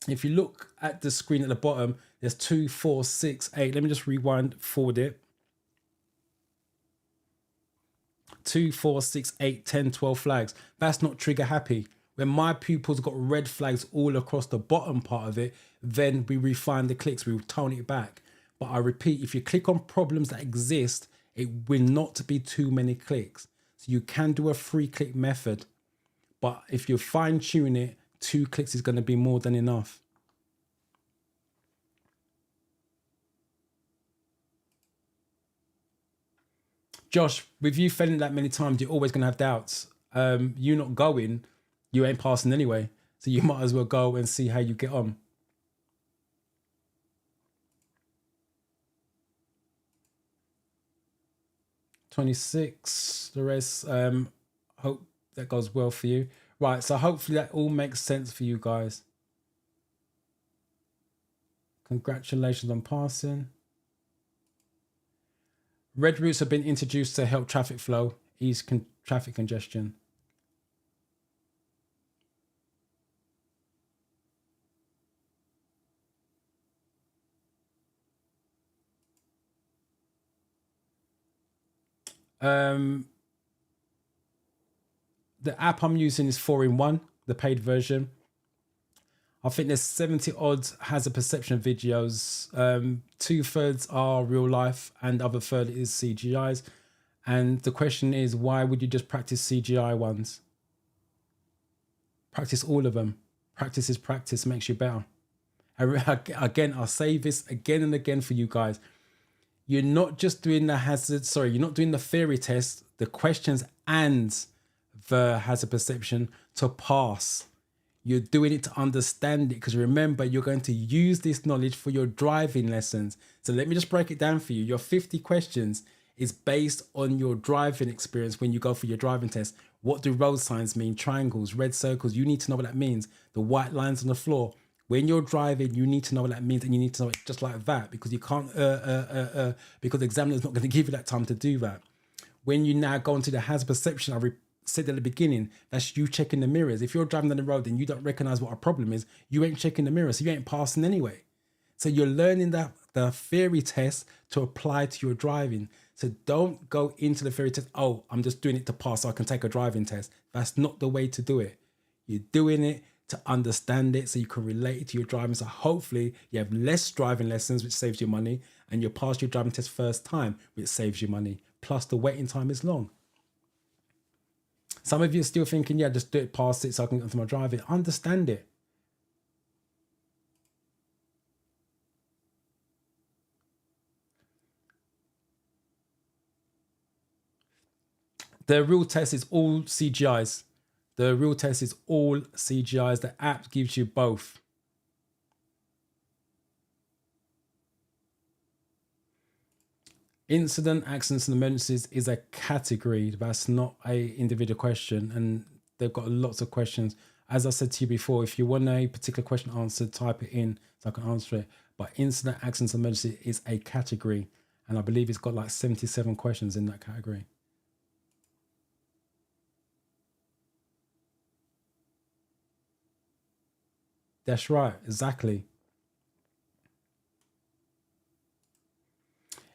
If you look at the screen at the bottom, there's 2, 4, 6, 8. Let me just rewind forward it. 2, 4, 6, 8, 10, 12 flags. That's not trigger happy. When my pupils got red flags all across the bottom part of it, then we refine the clicks, we tone it back. But I repeat, if you click on problems that exist, it will not be too many clicks. So you can do a 3-click method. But if you fine tune it, 2 clicks is going to be more than enough. Josh, with you failing that many times, you're always going to have doubts. You not going, you ain't passing anyway. So you might as well go and see how you get on. $26, the rest, hope that goes well for you. Right, so hopefully that all makes sense for you guys. Congratulations on passing. Red routes have been introduced to help traffic flow, ease traffic congestion. The app I'm using is 4-in-1, the paid version. I think there's 70 odd hazard perception videos. 2/3 are real life and the other third is CGIs. And the question is, why would you just practice CGI ones? Practice all of them. Practice is practice, makes you better. Again, I'll say this again and again for you guys. You're not just doing the you're not doing the theory test, the questions and the hazard perception to pass. You're doing it to understand it, because remember, you're going to use this knowledge for your driving lessons. So let me just break it down for you. Your 50 questions is based on your driving experience when you go for your driving test. What do road signs mean? Triangles, red circles, you need to know what that means. The white lines on the floor. When you're driving, you need to know what that means, and you need to know it just like that, because you can't, because the examiner's not going to give you that time to do that. When you now go into the hazard perception, I said at the beginning, that's you checking the mirrors. If you're driving down the road and you don't recognize what a problem is, you ain't checking the mirrors, so you ain't passing anyway. So you're learning the theory test to apply to your driving. So don't go into the theory test, oh, I'm just doing it to pass so I can take a driving test. That's not the way to do it. You're doing it to understand it so you can relate it to your driving. So hopefully you have less driving lessons, which saves you money, and you pass your driving test first time, which saves you money. Plus the waiting time is long. Some of you are still thinking, yeah, just do it, pass it so I can get into my driving. Understand it. The real test is all CGIs. The real test is all CGIs. The app gives you both. Incident, accidents, and emergencies is a category. That's not a individual question. And they've got lots of questions. As I said to you before, if you want a particular question answered, type it in so I can answer it. But incident, accidents, and emergency is a category. And I believe it's got like 77 questions in that category. That's right, exactly.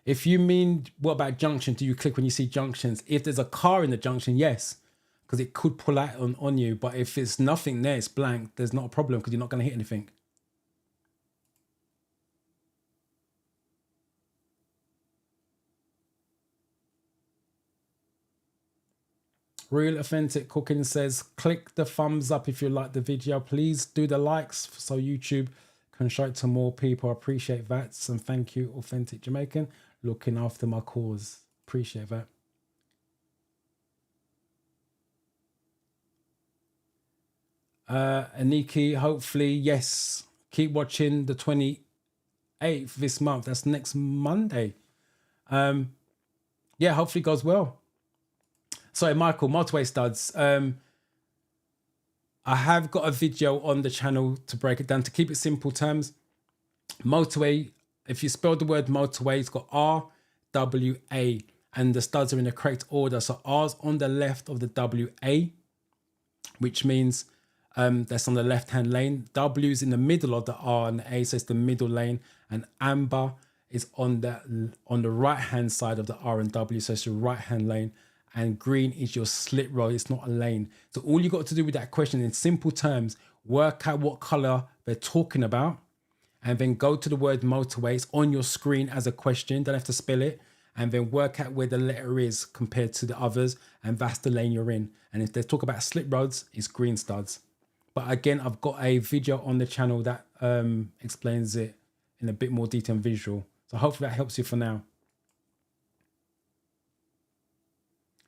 If you mean, what about junction? Do you click when you see junctions? If there's a car in the junction, yes, because it could pull out on you. But if it's nothing there, it's blank, there's not a problem because you're not going to hit anything. Real Authentic Cooking says, click the thumbs up if you like the video. Please do the likes so YouTube can show it to more people. I appreciate that. And thank you, Authentic Jamaican, looking after my cause. Appreciate that. Aniki, hopefully, yes. Keep watching the 28th this month. That's next Monday. Yeah, hopefully it goes well. Sorry, Michael, motorway studs. I have got a video on the channel to break it down. To keep it simple terms, motorway, if you spell the word motorway, it's got R-W-A, and the studs are in the correct order. So R's on the left of the W-A, which means that's on the left-hand lane. W is in the middle of the R and the A, so it's the middle lane. And amber is on the right-hand side of the R and W, so it's your right-hand lane. And green is your slit road. It's not a lane. So all you got to do with that question, in simple terms, work out what color they're talking about, and then go to the word motorway. It's on your screen as a question. Don't have to spell it. And then work out where the letter is compared to the others, and that's the lane you're in. And if they talk about slit roads, it's green studs. But again, I've got a video on the channel that explains it in a bit more detail and visual. So hopefully that helps you for now.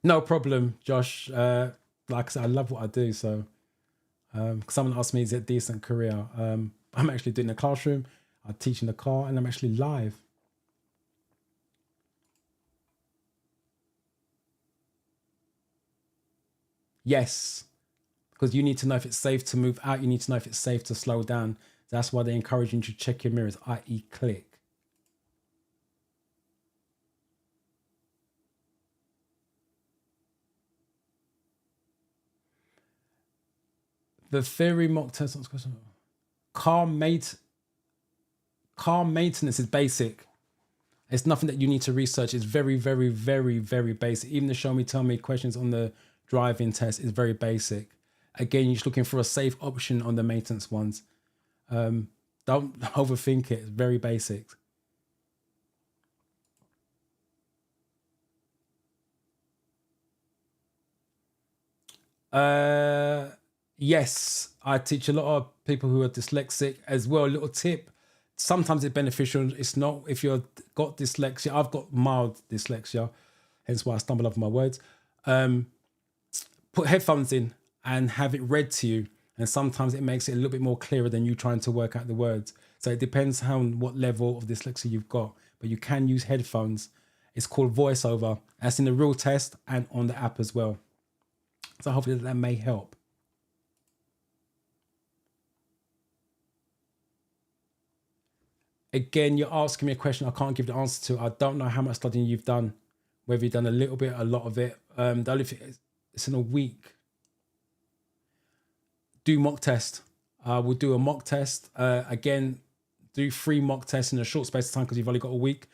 No problem, Josh. Like I said, I love what I do. So someone asked me, is it a decent career? I'm actually doing the classroom, I teach in the car, and I'm actually live. Yes, because you need to know if it's safe to move out. You need to know if it's safe to slow down. That's why they encourage you to check your mirrors, i.e. click. The theory mock test. Car maintenance is basic. It's nothing that you need to research. It's very, very, very, very basic. Even the show me, tell me questions on the driving test is very basic. Again, you're just looking for a safe option on the maintenance ones. Don't overthink it. It's very basic. Yes, I teach a lot of people who are dyslexic as well. A little tip: sometimes it's beneficial. It's not if you've got dyslexia. I've got mild dyslexia, hence why I stumble over my words. Put headphones in and have it read to you, and sometimes it makes it a little bit more clearer than you trying to work out the words. So it depends on what level of dyslexia you've got, but you can use headphones. It's called voiceover. That's in the real test and on the app as well. So hopefully that may help. Again, you're asking me a question I can't give the answer to. I don't know how much studying you've done, whether you've done a little bit, a lot of it. The only thing is, it's in a week. Do mock test. We'll do a mock test. Again, do 3 mock tests in a short space of time because you've only got a week.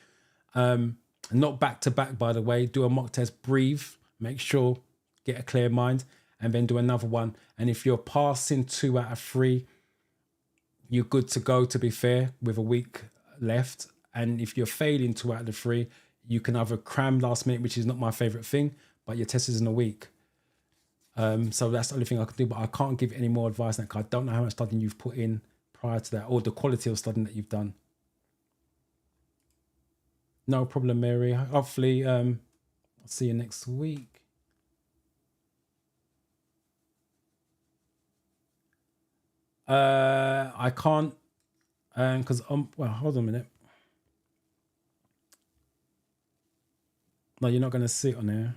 Not back to back, by the way. Do a mock test, breathe, make sure, get a clear mind, and then do another one. And if you're passing 2 out of 3, you're good to go, to be fair, with a week left. And if you're failing 2 out of the 3, you can either cram last minute, which is not my favorite thing, but your test is in a week. So that's the only thing I can do, but I can't give any more advice than that because I don't know how much studying you've put in prior to that or the quality of studying that you've done. No problem, Mary. Hopefully, I'll see you next week. I can't, because well, hold on a minute. No, you're not going to sit on there.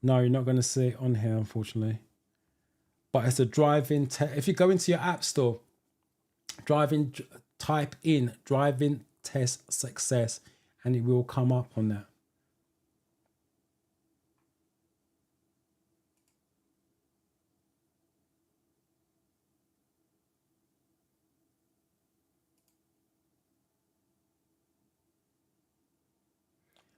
No, you're not going to see it on here, unfortunately. But it's a driving test. If you go into your app store, type in driving test success, and it will come up on that.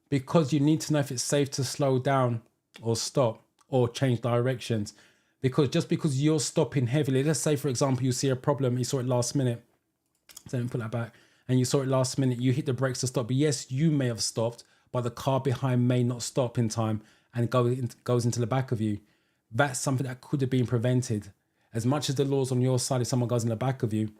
Because you need to know if it's safe to slow down or stop or change directions. Because just because you're stopping heavily, let's say, for example, you see a problem, you saw it last minute. So let me put that back. And you saw it last minute, you hit the brakes to stop. But yes, you may have stopped, but the car behind may not stop in time and goes into the back of you. That's something that could have been prevented. As much as the law's on your side, if someone goes in the back of you,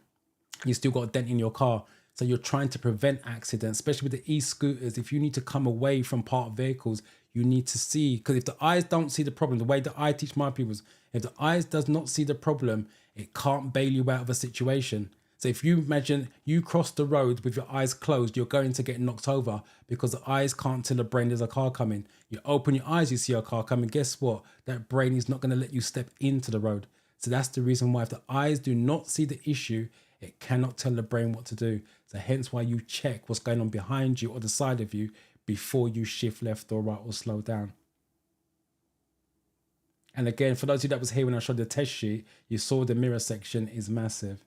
you still got a dent in your car. So you're trying to prevent accidents, especially with the e-scooters. If you need to come away from parked vehicles, you need to see, because if the eyes don't see the problem, the way that I teach my people is, if the eyes does not see the problem, it can't bail you out of a situation. So if you imagine you cross the road with your eyes closed, you're going to get knocked over because the eyes can't tell the brain there's a car coming. You open your eyes, you see a car coming. Guess what? That brain is not going to let you step into the road. So that's the reason why if the eyes do not see the issue, it cannot tell the brain what to do. So hence why you check what's going on behind you or the side of you before you shift left or right or slow down. And again, for those of you that was here when I showed the test sheet, you saw the mirror section is massive.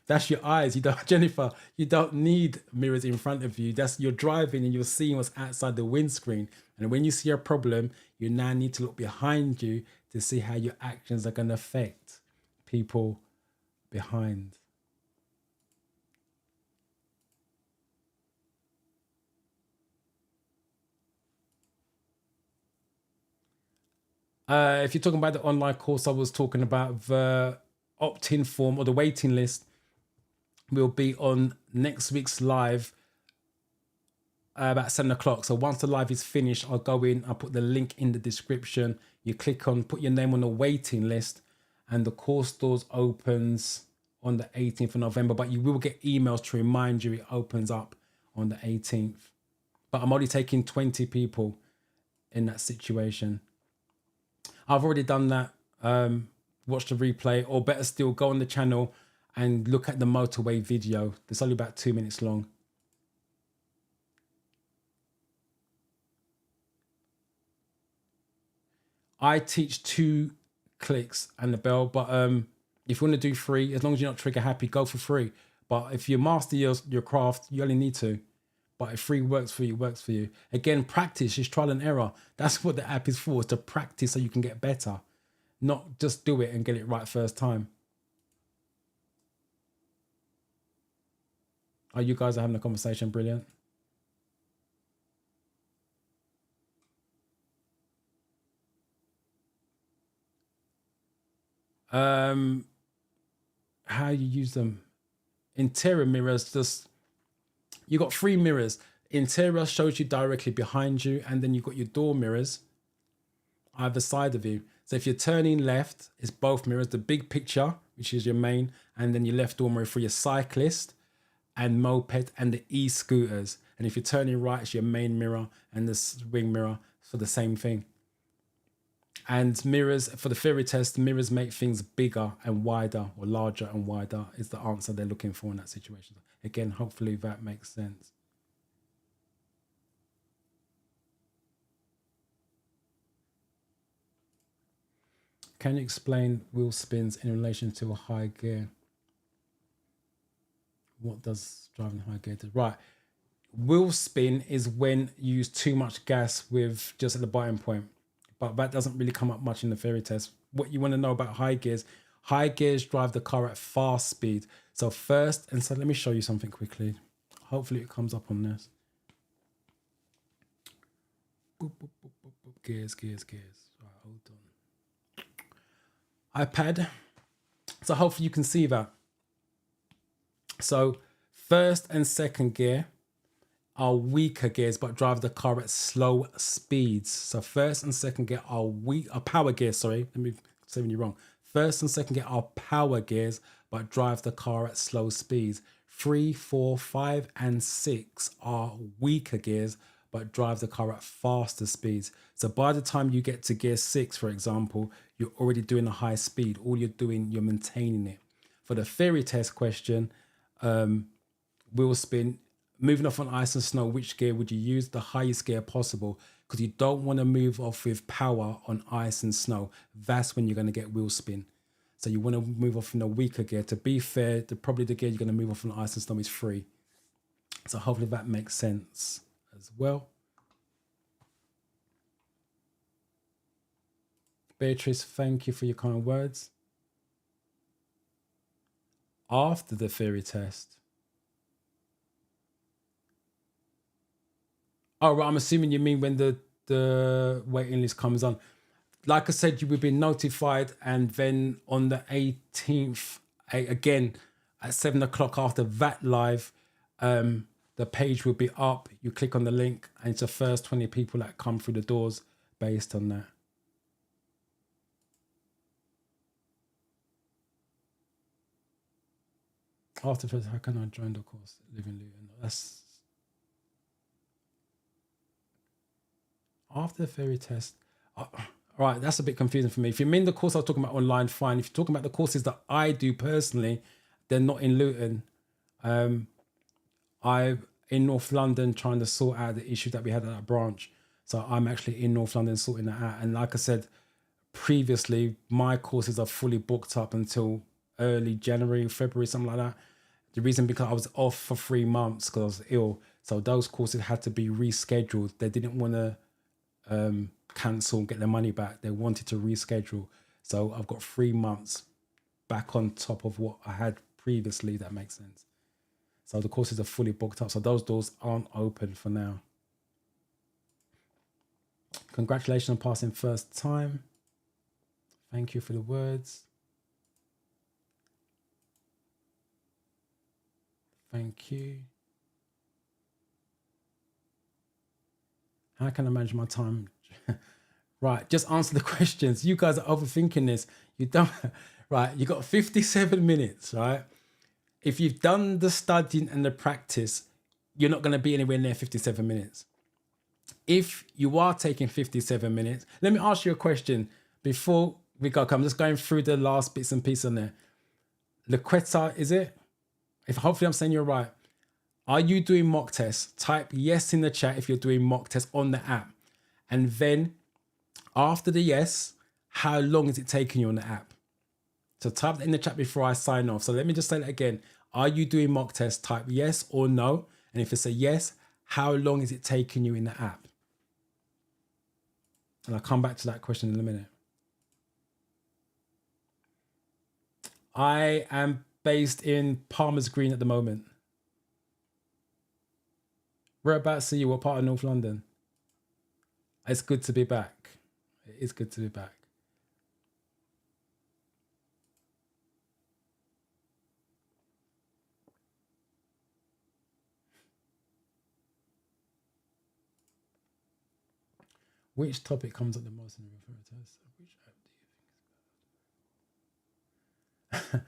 That's your eyes. You don't, Jennifer, you don't need mirrors in front of you. That's you're driving and you're seeing what's outside the windscreen. And when you see a problem, you now need to look behind you to see how your actions are going to affect people behind. If you're talking about the online course, I was talking about the opt-in form or the waiting list will be on next week's live about 7 o'clock. So once the live is finished, I'll go in, I'll put the link in the description. You click on, put your name on the waiting list, and the course doors opens on the 18th of November, but you will get emails to remind you it opens up on the 18th. But I'm only taking 20 people in that situation. I've already done that. Watch the replay, or better still, go on the channel and look at the motorway video. It's only about 2 minutes long. I teach 2 clicks and the bell, but if you want to do 3, as long as you're not trigger happy, go for 3. But if you master your craft, you only need 2. But if 3 works for you, works for you. Again, practice is trial and error. That's what the app is for, is to practice so you can get better. Not just do it and get it right first time. Oh, you guys are having a conversation. Brilliant. How you use them? Interior mirrors, just, you got 3 mirrors. Interior shows you directly behind you, and then you've got your door mirrors. either side of you. So if you're turning left, it's both mirrors, the big picture, which is your main, and then your left door mirror for your cyclist and moped and the e-scooters. And if you're turning right, it's your main mirror and the swing mirror for the same thing. And mirrors, for the theory test, mirrors make things bigger and wider, or larger and wider is the answer they're looking for in that situation. Again, hopefully that makes sense. Can you explain wheel spins in relation to a high gear? What does driving high gear do? Right. Wheel spin is when you use too much gas with just at the biting point. But that doesn't really come up much in the theory test. What you want to know about high gears drive the car at fast speed. So first, and so let me show you something quickly. Hopefully it comes up on this. Boop, boop, boop, boop, boop. Gears. Right, hold on. iPad. So hopefully you can see that. So first and second gear are weaker gears but drive the car at slow speeds. So first and second gear are power gears, sorry. Let me say you wrong. First and second gear are power gears but drive the car at slow speeds. 3, 4, 5, and 6 are weaker gears but drive the car at faster speeds. So by the time you get to gear 6, for example, you're already doing a high speed. All you're doing, you're maintaining it. For the theory test question, wheel spin, moving off on ice and snow, which gear would you use? The highest gear possible, because you don't want to move off with power on ice and snow. That's when you're going to get wheel spin. So you want to move off in a weaker gear. To be fair, probably the gear you're going to move off on ice and snow is 3. So hopefully that makes sense as well. Beatrice, thank you for your kind words. After the theory test. Oh, right, I'm assuming you mean when the waiting list comes on. Like I said, you will be notified, and then on the 18th, again, at 7 o'clock after that live, the page will be up. You click on the link, and it's the first 20 people that come through the doors based on that. After first, how can I join the course? Living Luton. That's after the theory test. Right, that's a bit confusing for me. If you mean the course I was talking about online, fine. If you're talking about the courses that I do personally, they're not in Luton. I'm in North London trying to sort out the issue that we had at that branch. So I'm actually in North London sorting that out. And like I said previously, my courses are fully booked up until early January, February, something like that. The reason because I was off for 3 months because I was ill. So those courses had to be rescheduled. They didn't want to cancel and get their money back. They wanted to reschedule. So I've got 3 months back on top of what I had previously. That makes sense. So the courses are fully booked up. So those doors aren't open for now. Congratulations on passing first time. Thank you for the words. Thank you. How can I manage my time? Right, just answer the questions. You guys are overthinking this. You don't, right? You got 57 minutes, right? If you've done the studying and the practice, you're not going to be anywhere near 57 minutes. If you are taking 57 minutes, let me ask you a question before we go. I'm just going through the last bits and pieces on there. Laqueta, is it? If hopefully I'm saying you're right. Are you doing mock tests? Type yes in the chat if you're doing mock tests on the app. And then after the yes, how long is it taking you on the app? So type that in the chat before I sign off. So let me just say that again. Are you doing mock tests? Type yes or no. And if it's a yes, how long is it taking you in the app? And I'll come back to that question in a minute. I am based in Palmer's Green at the moment. Whereabouts are you? What part of North London? It's good to be back. It is good to be back. Which topic comes up the most in the referral test? Which app do you think?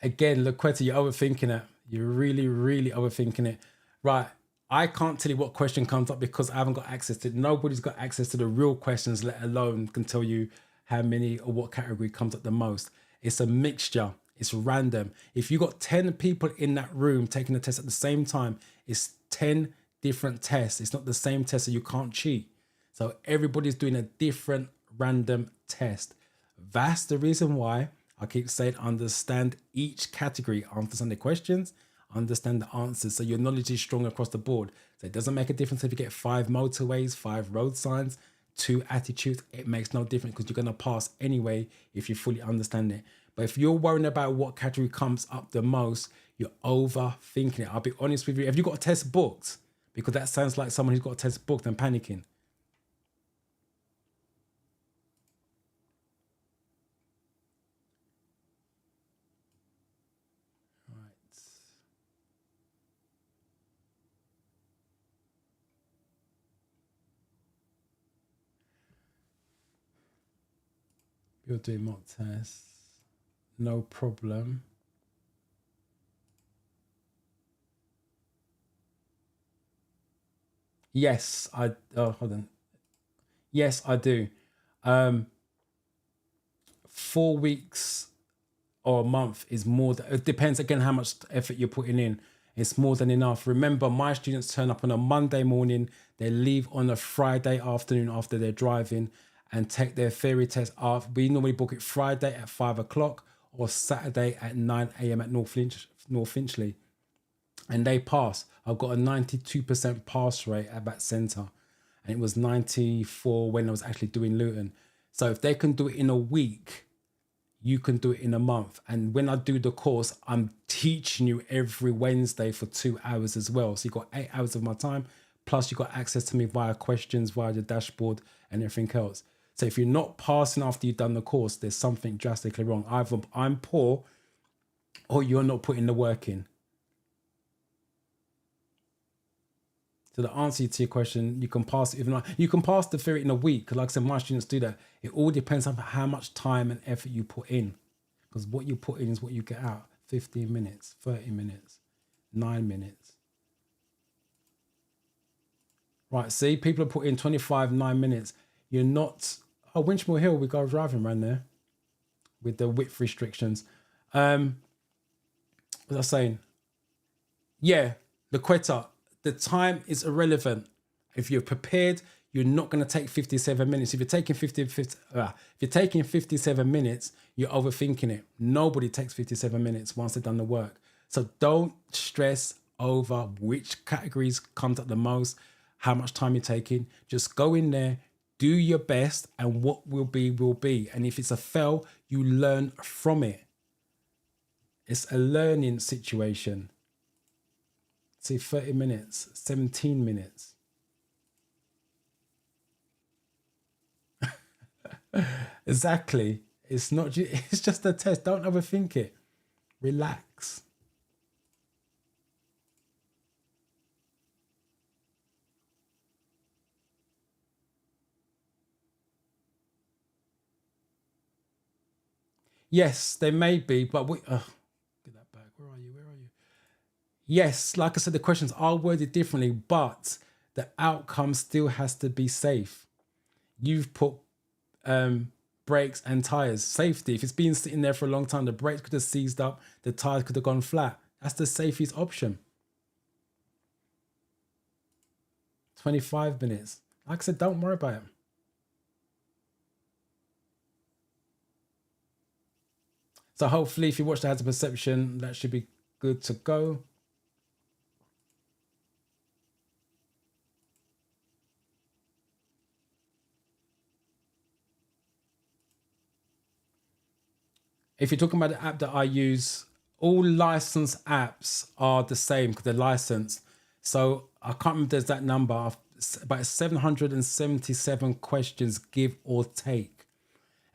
Again, Laquetta, you're overthinking it. You're really, really overthinking it. Right. I can't tell you what question comes up because I haven't got access to it. Nobody's got access to the real questions, let alone can tell you how many or what category comes up the most. It's a mixture. It's random. If you got 10 people in that room taking the test at the same time, it's 10 different tests. It's not the same test, so you can't cheat. So everybody's doing a different random test. That's the reason why I keep saying understand each category, understand the questions, understand the answers, so your knowledge is strong across the board. So it doesn't make a difference if you get 5 motorways, 5 road signs, 2 attitudes. It makes no difference because you're going to pass anyway if you fully understand it. But if you're worrying about what category comes up the most, you're overthinking it. I'll be honest with you. Have you got a test booked? Because that sounds like someone who's got a test booked and panicking. You're doing mock tests. No problem. Yes, hold on. Yes, I do. 4 weeks or a month is more than, it depends again how much effort you're putting in. It's more than enough. Remember, my students turn up on a Monday morning, they leave on a Friday afternoon after they're driving and take their theory test off. We normally book it Friday at 5 o'clock or Saturday at 9 a.m. at North Finchley. And they pass. I've got a 92% pass rate at that centre. And it was 94 when I was actually doing Luton. So if they can do it in a week, you can do it in a month. And when I do the course, I'm teaching you every Wednesday for 2 hours as well. So you've got 8 hours of my time, plus you've got access to me via questions, via the dashboard and everything else. So if you're not passing after you've done the course, there's something drastically wrong. Either I'm poor or you're not putting the work in. So the answer to your question, you can pass it, you can pass the theory in a week. Because like I said, my students do that. It all depends on how much time and effort you put in. Because what you put in is what you get out. 15 minutes, 30 minutes, 9 minutes. Right, see, people are putting 25, 9 minutes. You're not, Winchmore Hill, we go driving around there with the width restrictions. What was I saying? Yeah, the Quetta. The time is irrelevant. If you're prepared, you're not going to take 57 minutes. If you're taking 57 minutes, you're overthinking it. Nobody takes 57 minutes once they've done the work. So don't stress over which categories comes up the most, how much time you're taking. Just go in there, do your best, and what will be, will be. And if it's a fail, you learn from it. It's a learning situation. See, 30 minutes, 17 minutes. Exactly. It's not, it's just a test. Don't overthink it. Relax. Yes, there may be, but get that back. Where are you? Where are you? Yes, like I said, the questions are worded differently, but the outcome still has to be safe. You've put brakes and tires. Safety. If it's been sitting there for a long time, the brakes could have seized up, the tires could have gone flat. That's the safest option. 25 minutes. Like I said, don't worry about it. So hopefully if you watch the Hazard Perception, that should be good to go. If you're talking about the app that I use, all licensed apps are the same because they're licensed. So I can't remember there's that number, about 777 questions, give or take.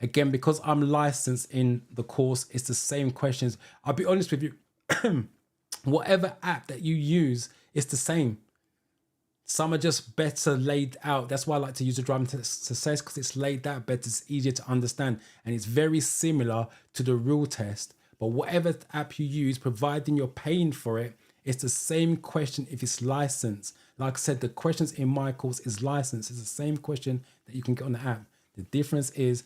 Again, because I'm licensed in the course, it's the same questions. I'll be honest with you, whatever app that you use, it's the same. Some are just better laid out. That's why I like to use the driving test success, because it's laid out better, it's easier to understand, and it's very similar to the real test. But whatever app you use, providing you're paying for it, it's the same question if it's licensed. Like I said, the questions in my course is licensed. It's the same question that you can get on the app. The difference is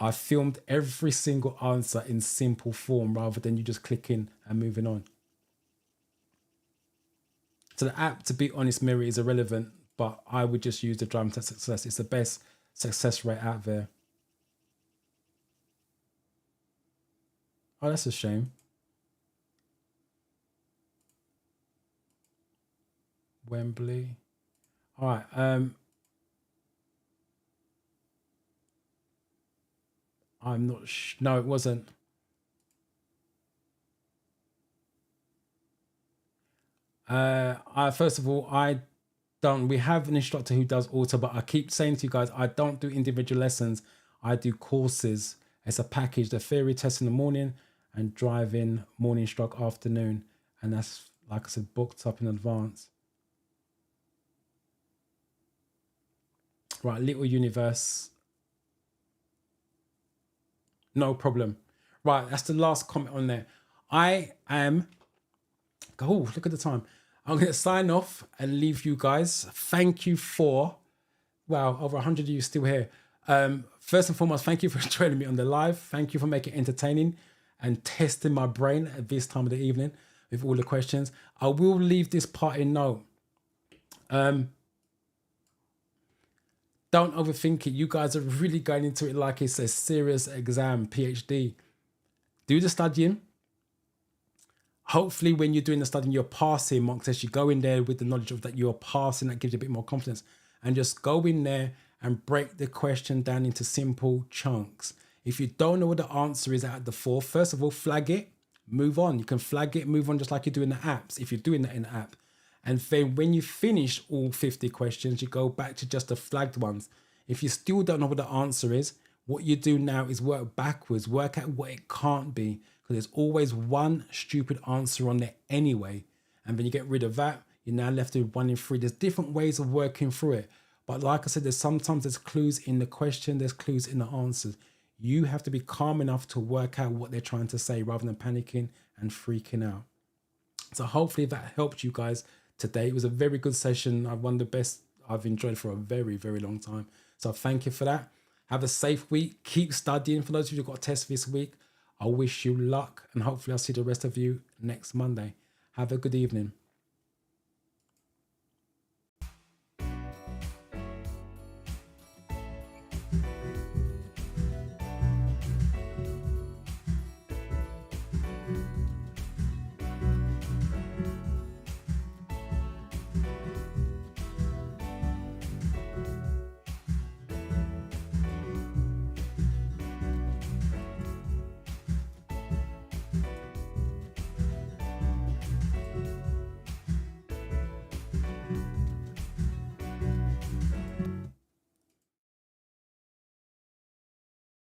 I filmed every single answer in simple form rather than you just clicking and moving on. So the app, to be honest, Mirror is irrelevant, but I would just use the driving test success. It's the best success rate out there. Oh, that's a shame. Wembley. All right. I'm not. No, it wasn't. First of all, I don't. We have an instructor who does auto, but I keep saying to you guys, I don't do individual lessons. I do courses. It's a package. The theory test in the morning and driving morning stroke afternoon, and that's, like I said, booked up in advance. Right, Little Universe. No problem. Right, that's the last comment on there. I am. Oh, look at the time. I'm going to sign off and leave you guys. Thank you for. Wow, over 100 of you still here. First and foremost, thank you for joining me on the live. Thank you for making it entertaining and testing my brain at this time of the evening with all the questions. I will leave this part in note. Don't overthink it. You guys are really going into it like it's a serious exam, PhD. Do the studying. Hopefully, when you're doing the studying, you're passing mock tests. You go in there with the knowledge of that you're passing. That gives you a bit more confidence. And just go in there and break the question down into simple chunks. If you don't know what the answer is at the four, first of all, flag it, move on. You can flag it, move on, just like you do in the apps, if you're doing that in the app. And then when you finish all 50 questions, you go back to just the flagged ones. If you still don't know what the answer is, what you do now is work backwards, work out what it can't be, because there's always one stupid answer on there anyway. And when you get rid of that, you're now left with 1 in 3. There's different ways of working through it. But like I said, there's clues in the question, there's clues in the answers. You have to be calm enough to work out what they're trying to say rather than panicking and freaking out. So hopefully that helped you guys today. It was a very good session. One of the best I've enjoyed for a very, very long time. So thank you for that. Have a safe week. Keep studying. For those of you who've got a test this week, I wish you luck, and hopefully I'll see the rest of you next Monday. Have a good evening.